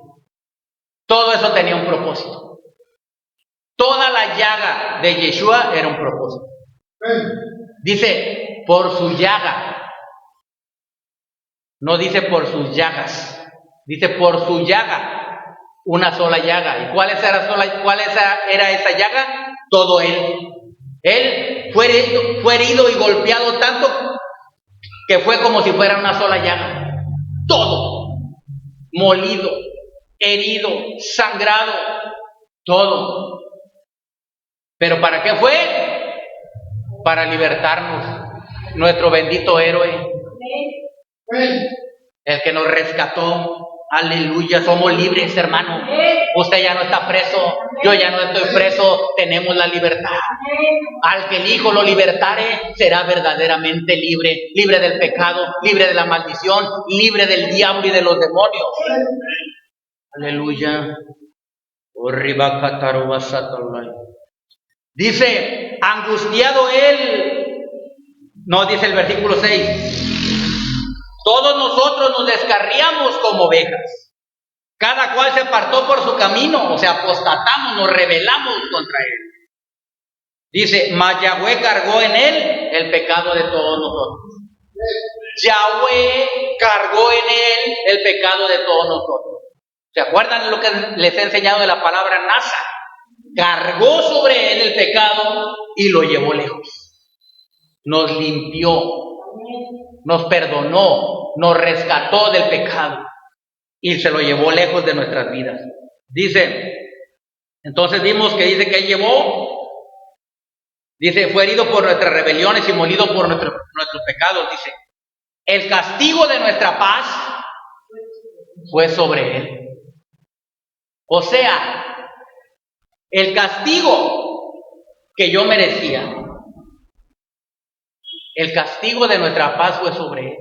[SPEAKER 1] Todo eso tenía un propósito. Toda la llaga de Yeshua era un propósito. Dice, por su llaga. No dice por sus llagas. Dice por su llaga. Una sola llaga. ¿Y cuál era esa llaga? Todo él. Él fue herido y golpeado tanto que fue como si fuera una sola llaga. Todo. Molido, herido, sangrado. Todo. ¿Pero para qué fue? Para libertarnos. Nuestro bendito héroe. El que nos rescató. Aleluya, somos libres, hermano. Usted ya no está preso, yo ya no estoy preso, tenemos la libertad. Al que el Hijo lo libertare, será verdaderamente libre, libre del pecado, libre de la maldición, libre del diablo y de los demonios. Aleluya. Dice, angustiado él, no dice el versículo 6. Todos nosotros nos descarriamos como ovejas. Cada cual se apartó por su camino, o sea, apostatamos, nos rebelamos contra él. Dice, mas Yahweh cargó en él el pecado de todos nosotros. Yahweh cargó en él el pecado de todos nosotros. ¿Se acuerdan de lo que les he enseñado de la palabra nasa? Cargó sobre él el pecado y lo llevó lejos. Nos limpió. Nos perdonó, nos rescató del pecado y se lo llevó lejos de nuestras vidas. Dice, entonces vimos que dice que él fue herido por nuestras rebeliones y molido por nuestros pecados. Dice, el castigo de nuestra paz fue sobre él. O sea, el castigo que yo merecía, el castigo de nuestra paz fue sobre él.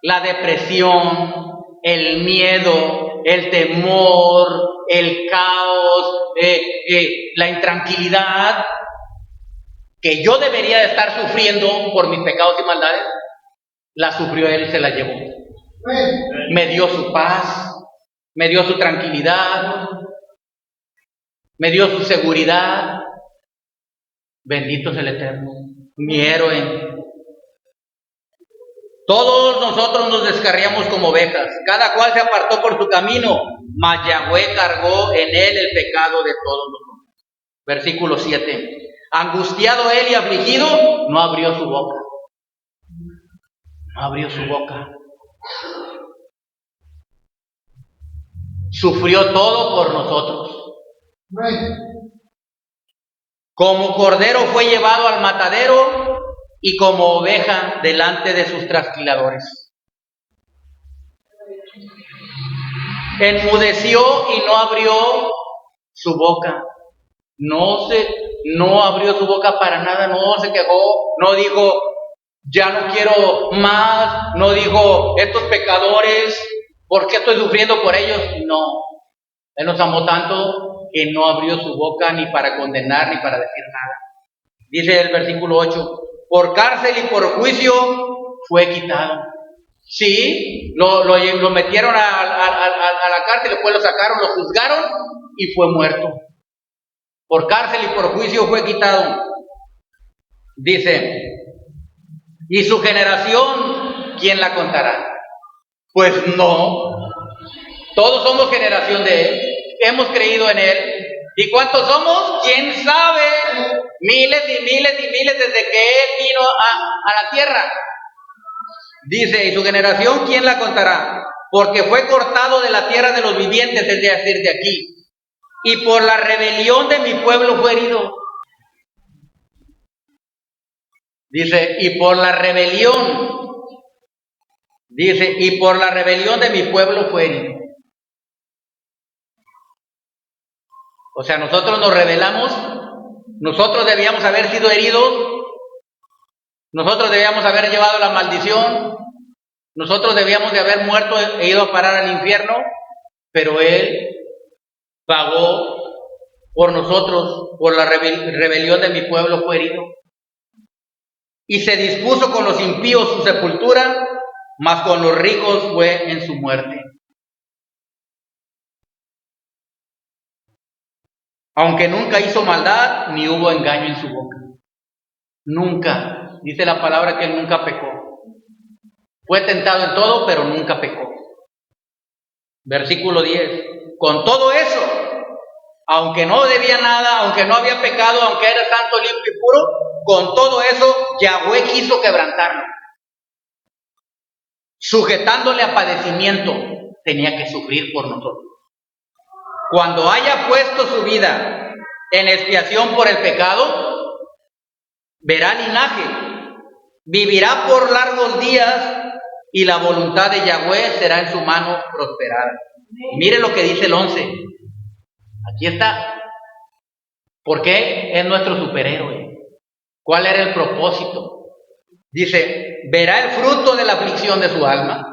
[SPEAKER 1] La depresión, el miedo, el temor, el caos, la intranquilidad que yo debería de estar sufriendo por mis pecados y maldades, la sufrió él y se la llevó. Me dio su paz, me dio su tranquilidad, me dio su seguridad. Bendito es el Eterno, mi héroe. Todos nosotros nos descarriamos como ovejas, cada cual se apartó por su camino, mas Yahweh cargó en él el pecado de todos nosotros. Versículo 7. Angustiado él y afligido, no abrió su boca. No abrió su boca. Sufrió todo por nosotros. Como cordero fue llevado al matadero y como oveja delante de sus trasquiladores. Enmudeció y no abrió su boca. No abrió su boca para nada, no se quejó, no dijo, ya no quiero más, no dijo, estos pecadores, ¿por qué estoy sufriendo por ellos? No, él nos amó tanto que no abrió su boca ni para condenar ni para decir nada. Dice el versículo 8, por cárcel y por juicio fue quitado. Sí, lo metieron a la cárcel, después lo sacaron, lo juzgaron y fue muerto. Por cárcel y por juicio fue quitado. Dice, ¿y su generación quién la contará? Pues no, todos somos generación de él, hemos creído en él. ¿Y cuántos somos? ¿Quién sabe? Miles y miles y miles desde que él vino a la tierra. Dice, ¿y su generación quién la contará? Porque fue cortado de la tierra de los vivientes, es decir, de aquí. Y por la rebelión de mi pueblo fue herido. Dice, y por la rebelión. Dice, y por la rebelión de mi pueblo fue herido. O sea, nosotros nos rebelamos, nosotros debíamos haber sido heridos Nosotros debíamos haber llevado la maldición, nosotros debíamos de haber muerto e ido a parar al infierno, pero Él pagó por nosotros, por la rebelión de mi pueblo fue herido. Y se dispuso con los impíos su sepultura, mas con los ricos fue en su muerte. Aunque nunca hizo maldad, ni hubo engaño en su boca. Nunca. Dice la palabra que Él nunca pecó. Fue tentado en todo, pero nunca pecó. Versículo 10. Con todo eso, aunque no debía nada, aunque no había pecado, aunque era santo, limpio y puro, con todo eso, Yahweh quiso quebrantarlo. Sujetándole a padecimiento, tenía que sufrir por nosotros. Cuando haya puesto su vida en expiación por el pecado, verá linaje, vivirá por largos días y la voluntad de Yahweh será en su mano prosperada. Mire lo que dice el 11. Aquí está. ¿Por qué es nuestro superhéroe? ¿Cuál era el propósito? Dice, verá el fruto de la aflicción de su alma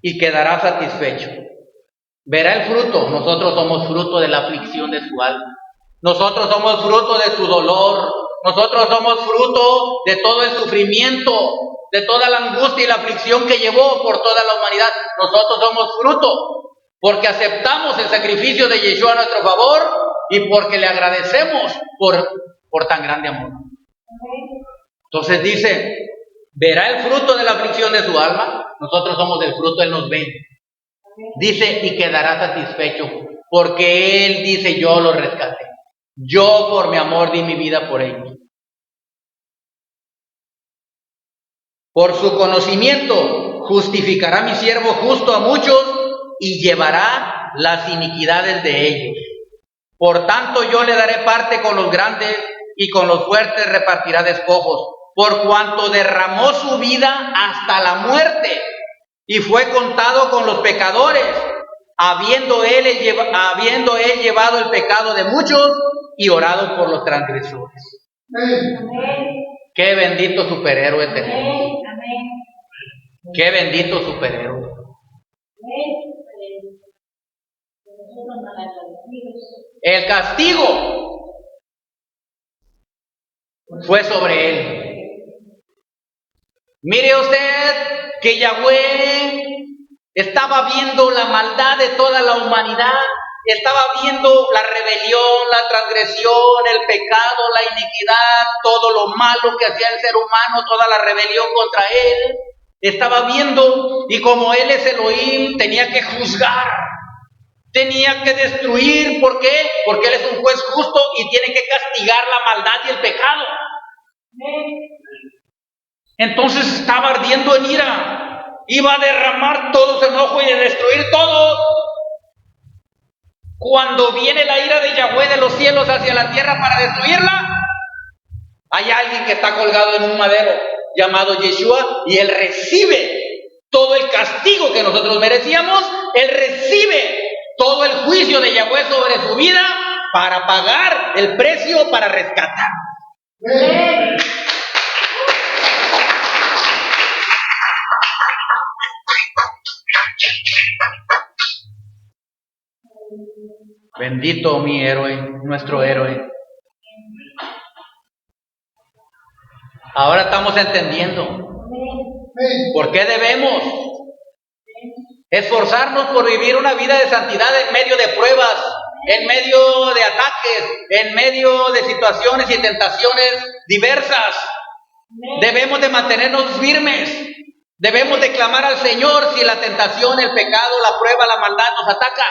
[SPEAKER 1] y quedará satisfecho. Verá el fruto. Nosotros somos fruto de la aflicción de su alma. Nosotros somos fruto de su dolor. Nosotros somos fruto de todo el sufrimiento, de toda la angustia y la aflicción que llevó por toda la humanidad. Nosotros somos fruto porque aceptamos el sacrificio de Yeshua a nuestro favor y porque le agradecemos por tan grande amor. Entonces dice, verá el fruto de la aflicción de su alma. Nosotros somos el fruto, Él nos ve. Dice, y quedará satisfecho, porque Él dice, yo lo rescaté. Yo por mi amor di mi vida por ellos. Por su conocimiento justificará mi siervo justo a muchos y llevará las iniquidades de ellos. Por tanto yo le daré parte con los grandes y con los fuertes repartirá despojos, por cuanto derramó su vida hasta la muerte y fue contado con los pecadores, habiendo él llevado el pecado de muchos y orado por los transgresores. Amén. Qué bendito superhéroe tenemos. Qué bendito superhéroe. El castigo fue sobre él. Mire usted que Yahweh estaba viendo la maldad de toda la humanidad, estaba viendo la rebelión, la transgresión, el pecado, la iniquidad, todo lo malo que hacía el ser humano, toda la rebelión contra él. Estaba viendo, y como él es Elohim, tenía que juzgar, tenía que destruir. ¿Por qué? Porque él es un juez justo y tiene que castigar la maldad y el pecado. Entonces estaba ardiendo en ira, iba a derramar todo su enojo y a destruir todo. Cuando viene la ira de Yahweh de los cielos hacia la tierra para destruirla, hay alguien que está colgado en un madero llamado Yeshua y él recibe todo el castigo que nosotros merecíamos. Él recibe todo el juicio de Yahweh sobre su vida para pagar el precio para rescatar. Bendito mi héroe, nuestro héroe. Ahora estamos entendiendo por qué debemos esforzarnos por vivir una vida de santidad en medio de pruebas, en medio de ataques, en medio de situaciones y tentaciones diversas. Debemos de mantenernos firmes. Debemos de clamar al Señor si la tentación, el pecado, la prueba, la maldad nos ataca.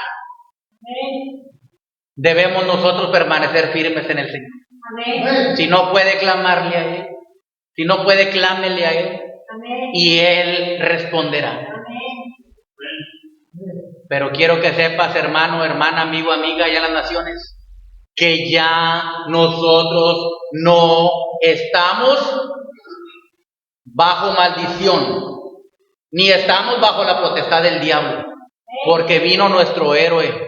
[SPEAKER 1] Debemos nosotros permanecer firmes en el Señor. Amén. Si no puede, clamarle a Él. Si no puede, clámele a Él. Amén. Y Él responderá. Amén. Pero quiero que sepas, hermano, hermana, amigo, amiga, allá en las naciones, que ya nosotros no estamos bajo maldición, ni estamos bajo la potestad del diablo, porque vino nuestro héroe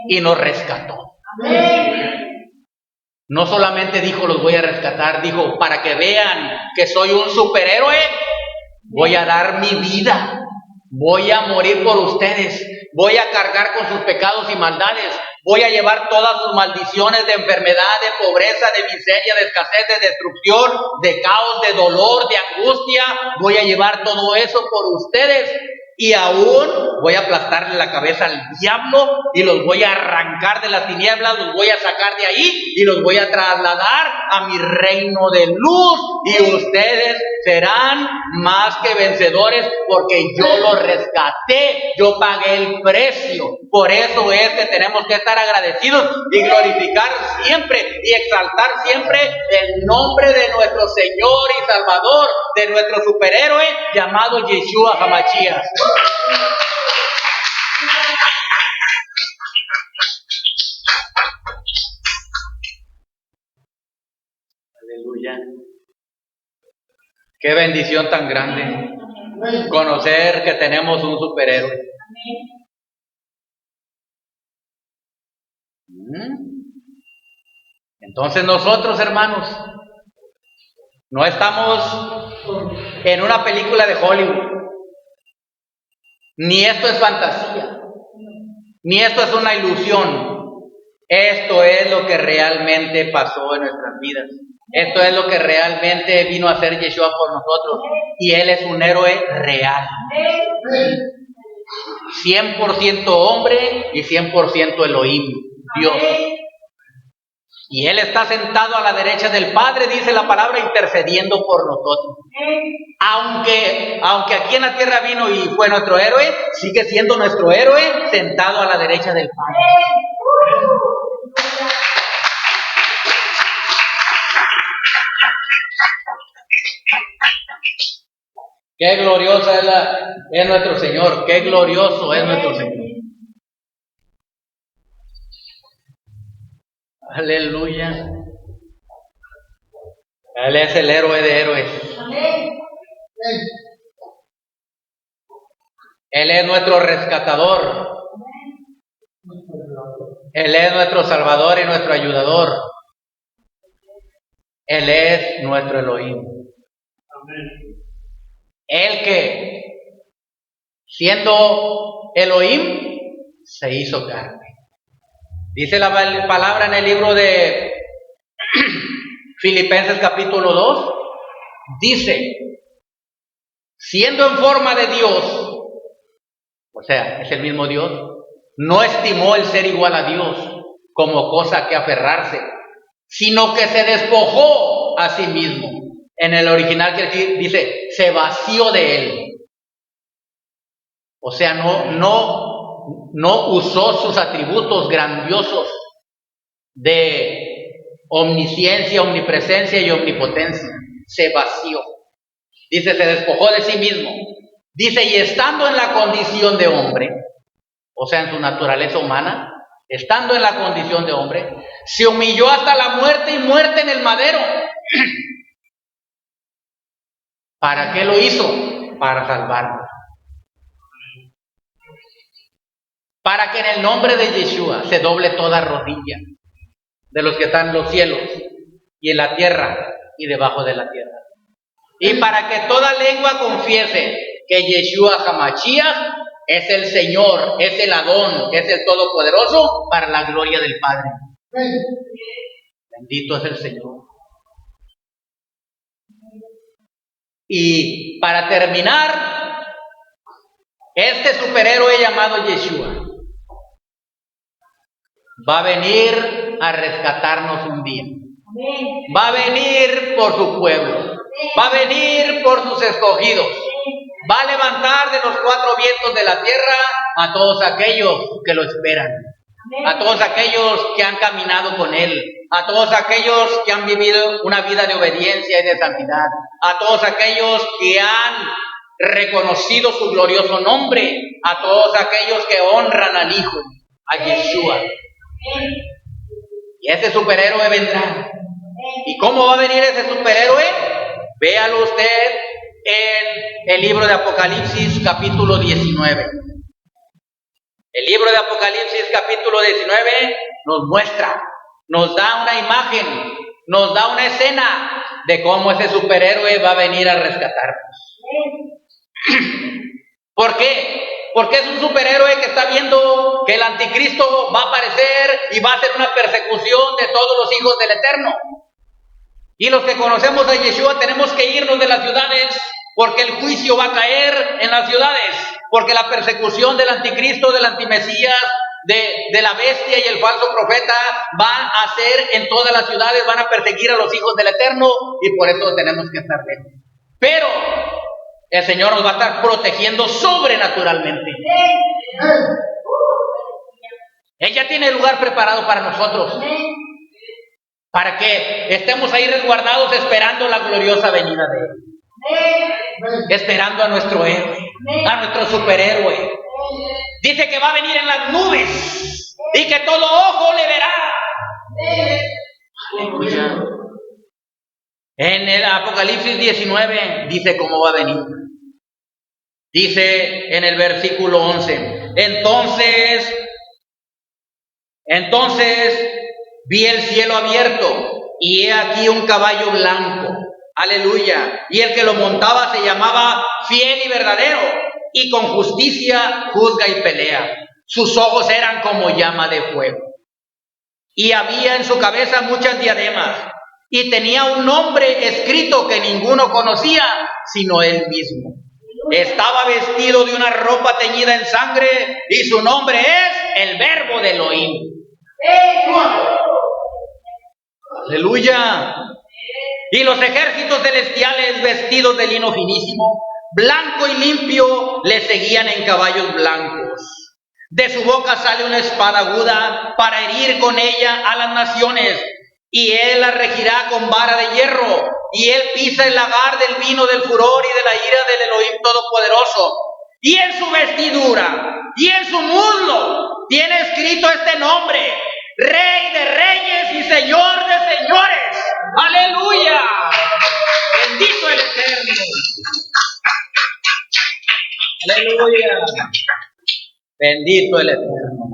[SPEAKER 1] y nos rescató. Amén. No solamente dijo los voy a rescatar, dijo para que vean que soy un superhéroe, voy a dar mi vida, voy a morir por ustedes, voy a cargar con sus pecados y maldades, voy a llevar todas sus maldiciones de enfermedad, de pobreza, de miseria, de escasez, de destrucción, de caos, de dolor, de angustia, voy a llevar todo eso por ustedes. Y aún voy a aplastarle la cabeza al diablo y los voy a arrancar de las tinieblas, los voy a sacar de ahí y los voy a trasladar a mi reino de luz. Y ustedes serán más que vencedores porque yo los rescaté, yo pagué el precio. Por eso es que tenemos que estar agradecidos y glorificar siempre y exaltar siempre el nombre de nuestro Señor y Salvador, de nuestro superhéroe llamado Yeshua HaMashiach. Aleluya. Qué bendición tan grande conocer que tenemos un superhéroe. Entonces nosotros, hermanos, no estamos en una película de Hollywood. Ni esto es fantasía, ni esto es una ilusión. Esto es lo que realmente pasó en nuestras vidas. Esto es lo que realmente vino a hacer Yeshua por nosotros. Y Él es un héroe real. 100% hombre y 100% Elohim, Dios. Y Él está sentado a la derecha del Padre, dice la palabra, intercediendo por nosotros. Aunque aquí en la tierra vino y fue nuestro héroe, sigue siendo nuestro héroe sentado a la derecha del Padre. Qué gloriosa es nuestro Señor, qué glorioso es nuestro Señor. Aleluya. Él es el héroe de héroes. Él es nuestro rescatador. Él es nuestro salvador y nuestro ayudador. Él es nuestro Elohim. Él que, siendo Elohim, se hizo carne. Dice la palabra en el libro de Filipenses capítulo 2, dice, siendo en forma de Dios, o sea, es el mismo Dios, no estimó el ser igual a Dios como cosa que aferrarse, sino que se despojó a sí mismo. En el original que dice, se vació de él. O sea, no usó sus atributos grandiosos de omnisciencia, omnipresencia y omnipotencia. Se vació. Dice, se despojó de sí mismo. Dice, y estando en la condición de hombre, o sea, en su naturaleza humana, estando en la condición de hombre, se humilló hasta la muerte y muerte en el madero. ¿Para qué lo hizo? Para salvarnos. Para que en el nombre de Yeshua se doble toda rodilla de los que están en los cielos y en la tierra y debajo de la tierra. Y para que toda lengua confiese que Yeshua HaMashiach es el Señor, es el Adón, es el Todopoderoso, para la gloria del Padre. Bendito es el Señor. Y para terminar, este superhéroe llamado Yeshua va a venir a rescatarnos un día. Va a venir por su pueblo. Va a venir por sus escogidos. Va a levantar de los cuatro vientos de la tierra a todos aquellos que lo esperan. A todos aquellos que han caminado con Él. A todos aquellos que han vivido una vida de obediencia y de santidad. A todos aquellos que han reconocido su glorioso nombre. A todos aquellos que honran al Hijo, a Yeshua. Y ese superhéroe vendrá. ¿Y cómo va a venir ese superhéroe? Véalo usted en el libro de Apocalipsis capítulo 19. El libro de Apocalipsis capítulo 19 nos muestra nos da una imagen, nos da una escena de cómo ese superhéroe va a venir a rescatarnos. ¿Por qué? Porque es un superhéroe que está viendo que el anticristo va a aparecer y va a hacer una persecución de todos los hijos del Eterno. Y los que conocemos a Yeshua tenemos que irnos de las ciudades porque el juicio va a caer en las ciudades, porque la persecución del anticristo, del antimesías, de la bestia y el falso profeta va a ser en todas las ciudades, van a perseguir a los hijos del Eterno y por eso tenemos que estar lejos. Pero el Señor nos va a estar protegiendo sobrenaturalmente. Él ya tiene el lugar preparado para nosotros, para que estemos ahí resguardados esperando la gloriosa venida de Él, esperando a nuestro héroe, a nuestro superhéroe. Dice que va a venir en las nubes y que todo ojo le verá. Aleluya. En el Apocalipsis 19 dice cómo va a venir. Dice en el versículo 11, entonces vi el cielo abierto y he aquí un caballo blanco. Aleluya. Y el que lo montaba se llamaba Fiel y Verdadero, y con justicia juzga y pelea. Sus ojos eran como llama de fuego. Y había en su cabeza muchas diademas, y tenía un nombre escrito que ninguno conocía, sino él mismo. Estaba vestido de una ropa teñida en sangre, y su nombre es el Verbo de Elohim. Aleluya. Y los ejércitos celestiales, vestidos de lino finísimo, blanco y limpio, le seguían en caballos blancos. De su boca sale una espada aguda para herir con ella a las naciones, y él la regirá con vara de hierro, y él pisa el lagar del vino del furor y de la ira del Elohim Todopoderoso. Y en su vestidura y en su muslo tiene escrito este nombre: Rey de Reyes y Señor de Señores. ¡Aleluya! Bendito el Eterno. ¡Aleluya! Bendito el Eterno.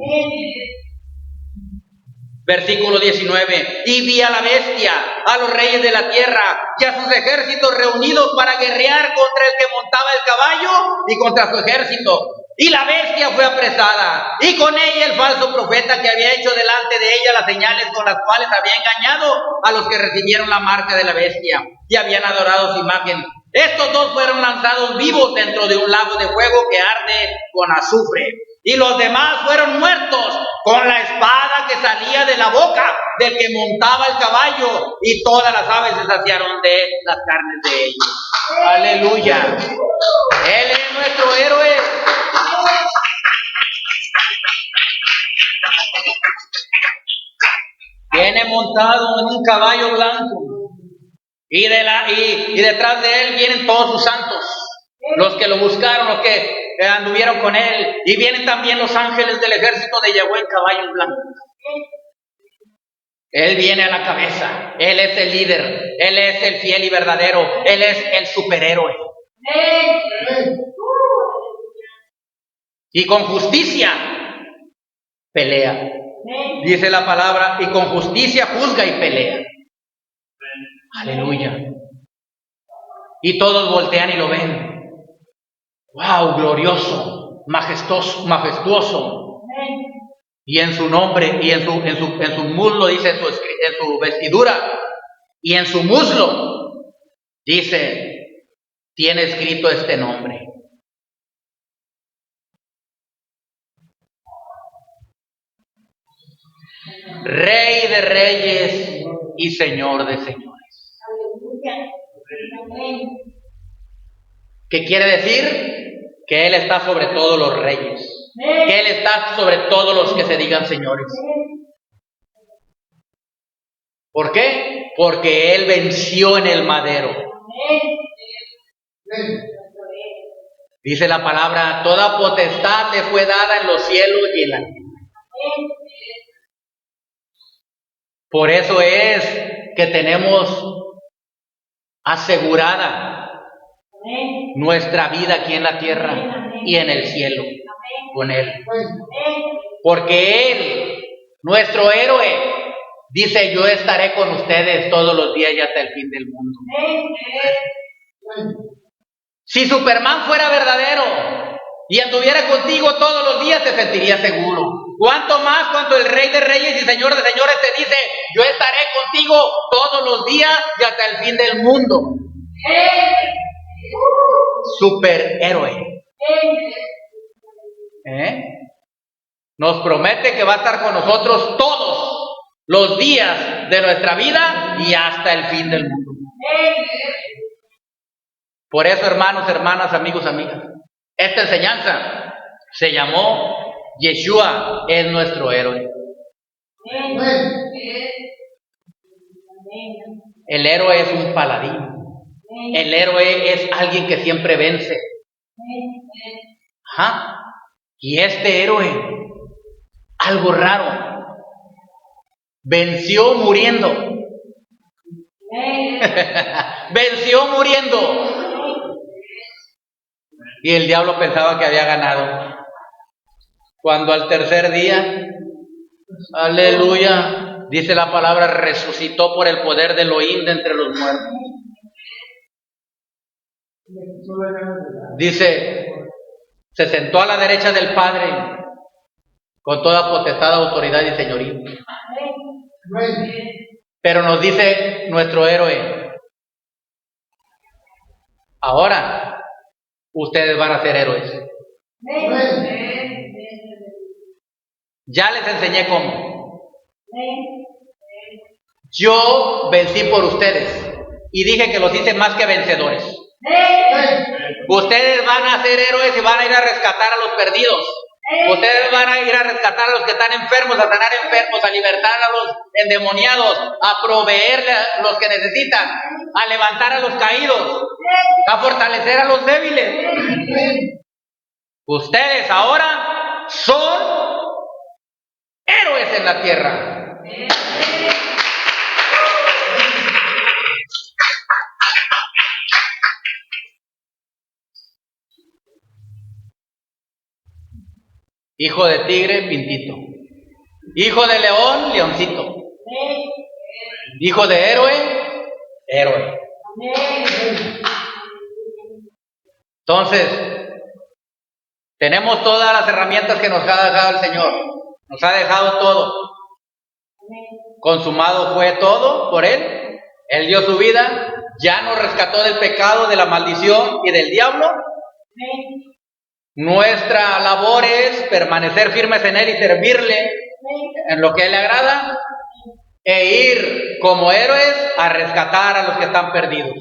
[SPEAKER 1] Versículo 19. Y vi a la bestia, a los reyes de la tierra y a sus ejércitos reunidos para guerrear contra el que montaba el caballo y contra su ejército. Y la bestia fue apresada, y con ella el falso profeta que había hecho delante de ella las señales con las cuales había engañado a los que recibieron la marca de la bestia y habían adorado su imagen. Estos dos fueron lanzados vivos dentro de un lago de fuego que arde con azufre. Y los demás fueron muertos con la espada que salía de la boca del que montaba el caballo, y todas las aves se saciaron de las carnes de ellos. Aleluya. Él es nuestro héroe. Viene montado en un caballo blanco, y detrás de él vienen todos sus santos, los que lo buscaron, los que anduvieron con él, y vienen también los ángeles del ejército de Yahweh en caballos blancos. Él viene a la cabeza, él es el líder, él es el fiel y verdadero, él es el superhéroe. Y con justicia pelea. Dice la palabra, y con justicia juzga y pelea. Aleluya. Y todos voltean y lo ven. ¡Wow! Glorioso, majestuoso. Y en su nombre, y en su muslo, dice, en su vestidura, y en su muslo, dice, tiene escrito este nombre: Rey de Reyes y Señor de Señores. ¿Qué quiere decir? Que Él está sobre todos los reyes, que Él está sobre todos los que se digan señores. ¿Por qué? Porque Él venció en el madero. Dice la palabra, toda potestad le fue dada en los cielos y en la tierra. Por eso es que tenemos asegurada nuestra vida aquí en la tierra y en el cielo con Él. Porque Él, nuestro héroe, Dice, yo estaré con ustedes todos los días y hasta el fin del mundo. Si Superman fuera verdadero y anduviera contigo todos los días, te sentirías seguro. ¿Cuánto más cuando el Rey de Reyes y Señor de Señores te dice, yo estaré contigo todos los días y hasta el fin del mundo? Superhéroe. Nos promete que va a estar con nosotros todos los días de nuestra vida y hasta el fin del mundo. Por eso, hermanos, hermanas, amigos, amigas, esta enseñanza se llamó Yeshua es nuestro héroe. El héroe es un paladín. El héroe es alguien que siempre vence. Y este héroe, algo raro, venció muriendo. Venció muriendo. Y el diablo pensaba que había ganado. Cuando al tercer día, aleluya, dice la palabra, resucitó por el poder de Elohim de entre los muertos. Dice, se sentó a la derecha del Padre con toda potestad, autoridad y señorío. Pero nos dice nuestro héroe, ahora ustedes van a ser héroes. Ya les enseñé cómo. Yo vencí por ustedes y dije que los hice más que vencedores. Ustedes van a ser héroes y van a ir a rescatar a los perdidos. Ustedes van a ir a rescatar a los que están enfermos, a sanar enfermos, a libertar a los endemoniados, a proveerle a los que necesitan, a levantar a los caídos, a fortalecer a los débiles. Ustedes ahora son héroes en la tierra. Hijo de tigre, pintito. Hijo de león, leoncito. Hijo de héroe, héroe. Entonces, tenemos todas las herramientas que nos ha dejado el Señor. Nos ha dejado todo. Consumado fue todo por Él. Él dio su vida, ya nos rescató del pecado, de la maldición y del diablo. Nuestra labor es permanecer firmes en Él y servirle en lo que a Él le agrada e ir como héroes a rescatar a los que están perdidos.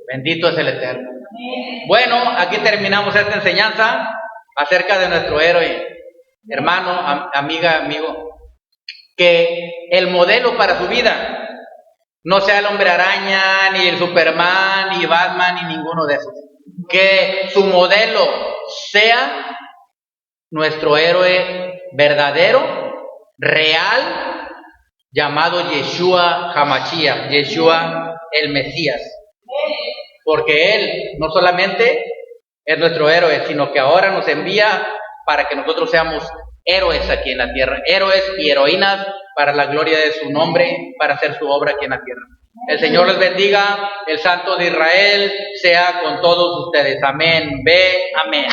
[SPEAKER 1] Bendito es el Eterno. Bueno, aquí terminamos esta enseñanza acerca de nuestro héroe. Hermano, amiga, amigo, que el modelo para su vida no sea el Hombre Araña, ni el Superman, ni Batman, ni ninguno de esos. Que su modelo sea nuestro héroe verdadero, real, llamado Yeshua HaMashiach, Yeshua el Mesías. Porque Él no solamente es nuestro héroe, sino que ahora nos envía para que nosotros seamos héroes aquí en la tierra, héroes y heroínas para la gloria de su nombre, para hacer su obra aquí en la tierra. El Señor les bendiga, el Santo de Israel sea con todos ustedes. Amén. Ve, amén.